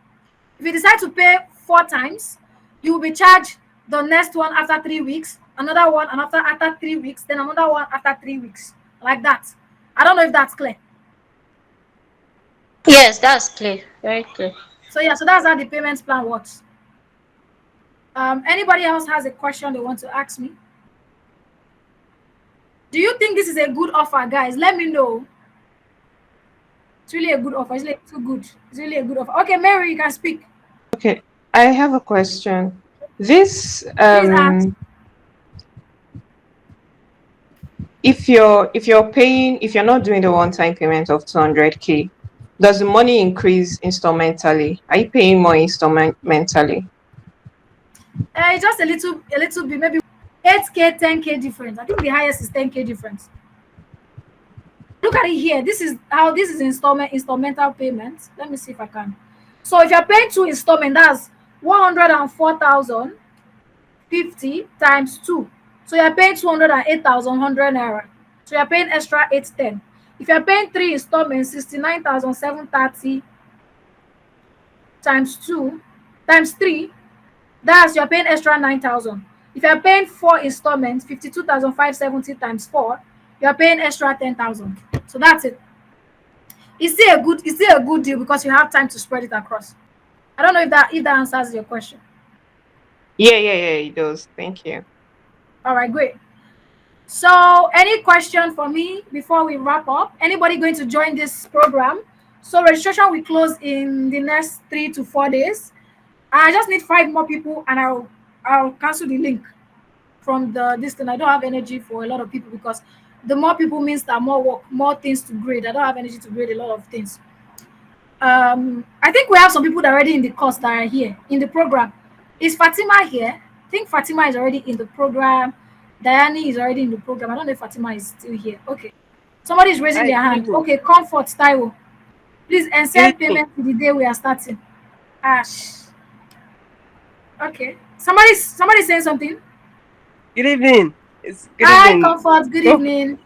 If you decide to pay 4 times, you will be charged the next one after 3 weeks, another one and after 3 weeks, then another one after 3 weeks, like that. I don't know if that's clear.
Yes, that's clear, very clear.
So yeah, so that's how the payments plan works. Anybody else has a question they want to ask me? Do you think this is a good offer, guys? Let me know. It's really a good offer. It's like too good. It's really a good offer. Okay, Mary, you can speak.
Okay, I have a question. This
Please ask.
if you're not doing the one-time payment of 200K, does the money increase instrumentally? Are you paying more instrumentally?
It's just a little bit, maybe 8K, 10K difference. I think the highest is 10K difference. Look at it here. This is instrumental payments. Let me see if I can. So if you're paying 2 installment, that's 104,050 times 2. So you're paying 208,100 naira. So you're paying extra 810. If you're paying 3 installments, 69,730 times 2 times 3, that's you're paying extra 9,000. If you're paying 4 installments, 52,570 times 4, you're paying extra 10,000. So that's it. Is it a good deal because you have time to spread it across? I don't know if that answers your question.
Yeah, it does. Thank you.
All right, great. So any question for me before we wrap up? Anybody going to join this program? So registration will close in the next 3 to 4 days. I just need 5 more people and I'll cancel the link from this thing. I don't have energy for a lot of people because the more people means that more work, more things to grade. I don't have energy to grade a lot of things. I think we have some people that are already in the course that are here in the program. Is Fatima here? I think Fatima is already in the program. Diane is already in the program. I don't know if Fatima is still here. Okay. Somebody is raising
Hi,
their
good
hand.
evening.
Okay, Comfort Taiwo. Please and
Good
send
evening.
payment to the day we are starting. Ash. Okay. Somebody's saying something.
Good evening. It's good
Hi,
evening.
Comfort. Good
So,
evening.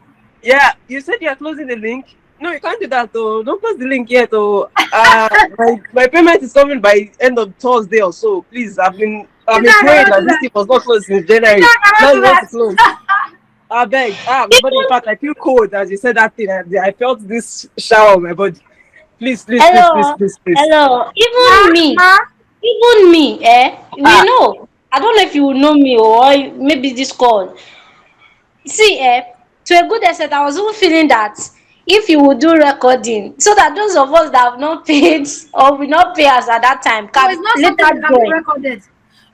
yeah, you said you are closing the link. No, you can't do that though. Don't close the link yet. Oh, my payment is coming by end of Thursday or so. Please, I've
Sister,
been
I
praying
cannot
that
do
this
that.
thing was not closed since
Sister,
January.
I cannot
Now
do
you want to
that.
close. I beg. My body. In fact, I feel cold as you said that thing. I felt this shower on my body. Please, please, please, please,
Hello,
please, please.
hello.
Ma, ma.
Even me, we
Ah,
know. I don't know if you know me or maybe this call. See, to a good extent, I was even feeling that if you would do recording, so that those of us that have not paid or will not pay us at that time
No,
can
it's not something
later
that can be
join.
recorded.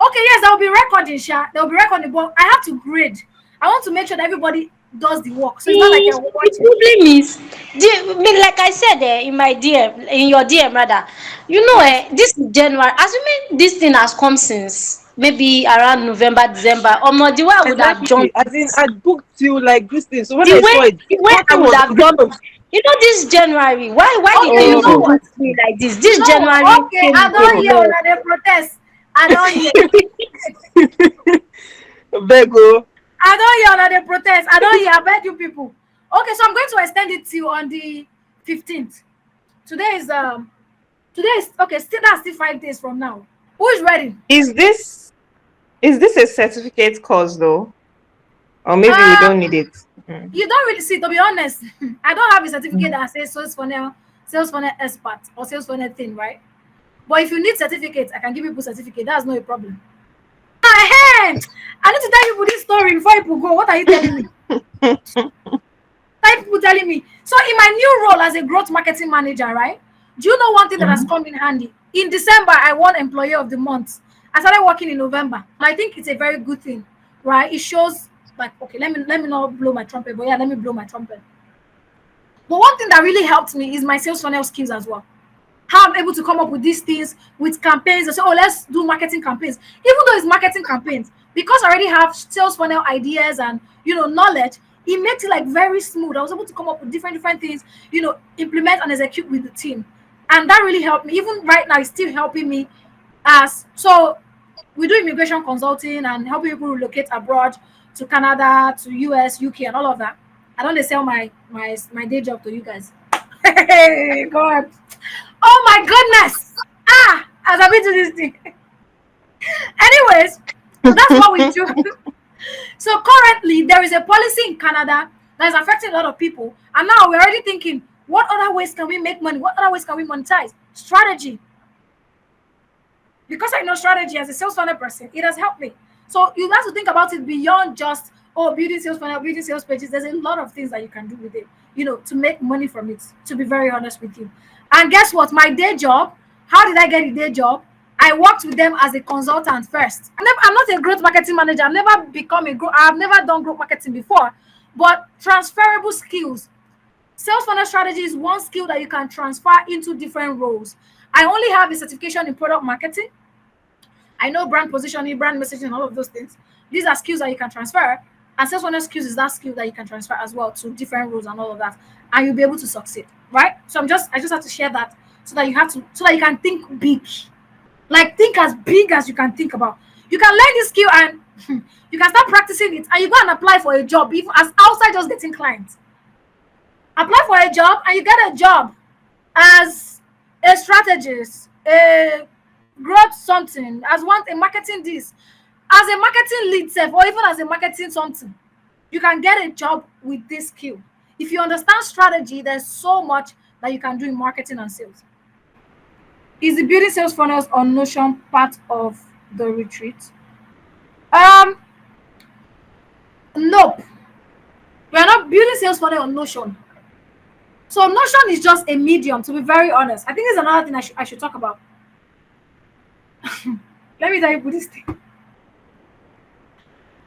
Okay, yes, there will be recording, Sha. There will be recording, but I have to grade. I want to make sure that everybody does the work. So it's not like
The
you're
the
watching.
problem is, like I said in my DM, in your DM rather,
Yes.
this is January. Assuming this thing has come since maybe around November, December, or more, the way I would have done
exactly. As in,
it,
I booked you like this thing. So when
the
I
way
saw it,
the way
what
I
time
would
was
have done it, this January, why the
Okay,
thing
you
no
know
go
oh,
what?
just be like this? This
No,
January
okay,
came
I
with a
don't hear
lot.
on the protest. I don't hear.
Bego.
I don't hear on the protest. I don't hear. I beg you people. Okay, so I'm going to extend it to you on the 15th. Today is okay, still that's still 5 days from now. Who is ready?
Is this a certificate course though? Or maybe we don't
Um
need it. Mm.
you don't really see, to be honest. I don't have a certificate that says sales funnel expert or sales funnel thing, right? But if you need certificates, I can give people certificate. That's not a problem. Hey, I need to tell people this story before people go. What are you telling me? Like people telling me. So in my new role as a growth marketing manager, right? Do you know one thing that has come in handy? In December, I won Employee of the Month. I started working in November, and I think it's a very good thing, right? It shows like okay, let me not blow my trumpet, but yeah, let me blow my trumpet. But one thing that really helped me is my sales funnel skills as well. How I'm able to come up with these things with campaigns and say, oh, let's do marketing campaigns. Even though it's marketing campaigns, because I already have sales funnel ideas and knowledge, it makes it like very smooth. I was able to come up with different things, implement and execute with the team. And that really helped me. Even right now, it's still helping me as so we do immigration consulting and helping people relocate abroad to Canada, to US, UK, and all of that. I don't sell my day job to you guys. Hey God. Oh my goodness! As I've been to this thing. Anyways, that's what we do. So currently, there is a policy in Canada that is affecting a lot of people, and now we're already thinking, what other ways can we make money? What other ways can we monetize? Strategy. Because I know strategy as a sales funnel person, it has helped me. So you have to think about it beyond just building sales funnel, building sales pages. There's a lot of things that you can do with it, to make money from it. To be very honest with you, and guess what? My day job. How did I get a day job? I worked with them as a consultant first. I'm not a growth marketing manager. I've never done growth marketing before, but transferable skills. Sales funnel strategy is one skill that you can transfer into different roles. I only have a certification in product marketing. I know brand positioning, brand messaging, and all of those things. These are skills that you can transfer. And sales funnel skills is that skill that you can transfer as well to different roles and all of that. And you'll be able to succeed. Right? So I just have to share that so that you can think big. Like think as big as you can think about. You can learn this skill and you can start practicing it and you go and apply for a job, even as outside just getting clients. Apply for a job and you get a job as a strategist, a growth something, as one a marketing this, as a marketing lead self, or even as a marketing something. You can get a job with this skill. If you understand strategy, there's so much that you can do in marketing and sales. Is the building sales funnels on Notion part of the retreat? Um, nope. We are not building sales funnel on Notion. So Notion is just a medium, to be very honest. I think there's another thing I should talk about. Let me tell you this thing.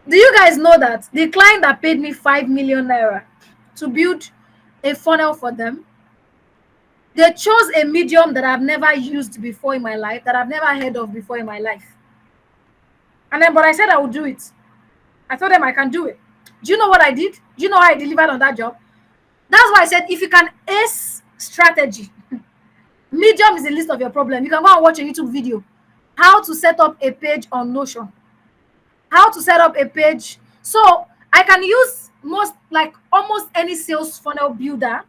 Do you guys know that the client that paid me 5 million naira to build a funnel for them, they chose a medium that I've never used before in my life, that I've never heard of before in my life. And then, but I said I would do it. I told them I can do it. Do you know what I did? Do you know how I delivered on that job? That's why I said if you can ace strategy, Medium is a list of your problem. You can go and watch a YouTube video. How to set up a page on Notion. How to set up a page. So I can use almost any sales funnel builder.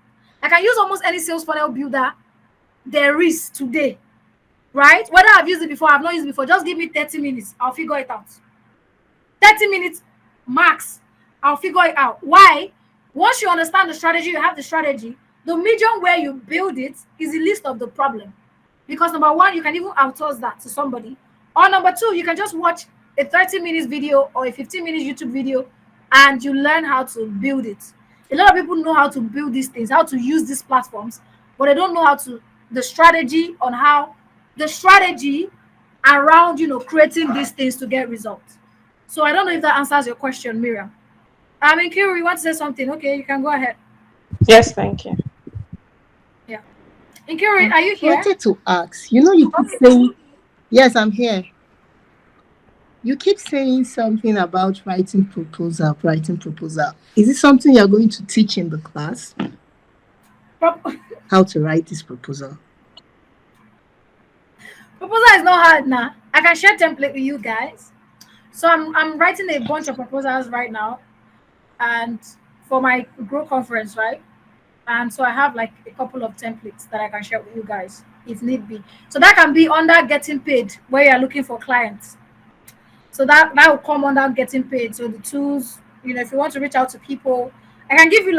I can use almost any sales funnel builder there is today. Right? Whether I've used it before, I've not used it before. Just give me 30 minutes. I'll figure it out. 30 minutes max. I'll figure it out. Why? Once you understand the strategy, you have the strategy. The medium where you build it is a list of the problem. Because number one, you can even outsource that to somebody. Or number two, you can just watch a 30 minutes video or a 15 minutes YouTube video and you learn how to build it. A lot of people know how to build these things, how to use these platforms, but they don't know how to, the strategy around, creating these things to get results. So I don't know if that answers your question, Miriam. I mean, Kiro, you want to say something? Okay, you can go ahead.
Yes, thank you.
Yeah. Nkiri, are you
I
here?
wanted to ask, you keep saying, yes, I'm here. You keep saying something about writing proposal, writing proposal. Is it something you're going to teach in the class? How to write this proposal?
Proposal is not hard now. I can share template with you guys. So I'm writing a bunch of proposals right now, and for my Grow conference, right? And so I have like a couple of templates that I can share with you guys if need be. So that can be under getting paid where you're looking for clients. So that will come under getting paid. So the tools, if you want to reach out to people, I can give you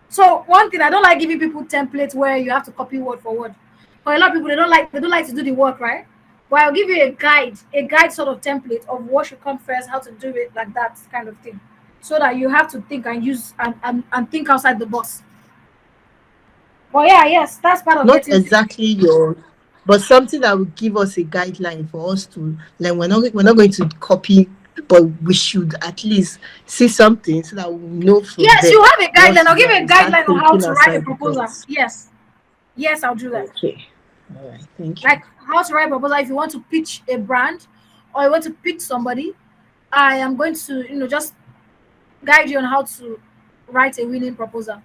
so one thing, I don't like giving people templates where you have to copy word for word. For a lot of people, they don't like to do the work, right? But I'll give you a guide sort of template of what should come first, how to do it, like that kind of thing. So that you have to think and use and think outside the box. But yeah, yes, that's part of
Not
getting paid.
exactly but something that will give us a guideline for us to learn. We're not going to copy, but we should at least see something so that we know from
Yes,
there
you have a
what
guideline.
to
I'll
do
give you
and
a
we start
guideline on how
thinking
to write a
outside the
proposal.
box.
Yes. Yes, I'll do that.
Okay. All right. Thank you.
Like how to write a proposal if you want to pitch a brand or you want to pitch somebody. I am going to, just guide you on how to write a winning proposal.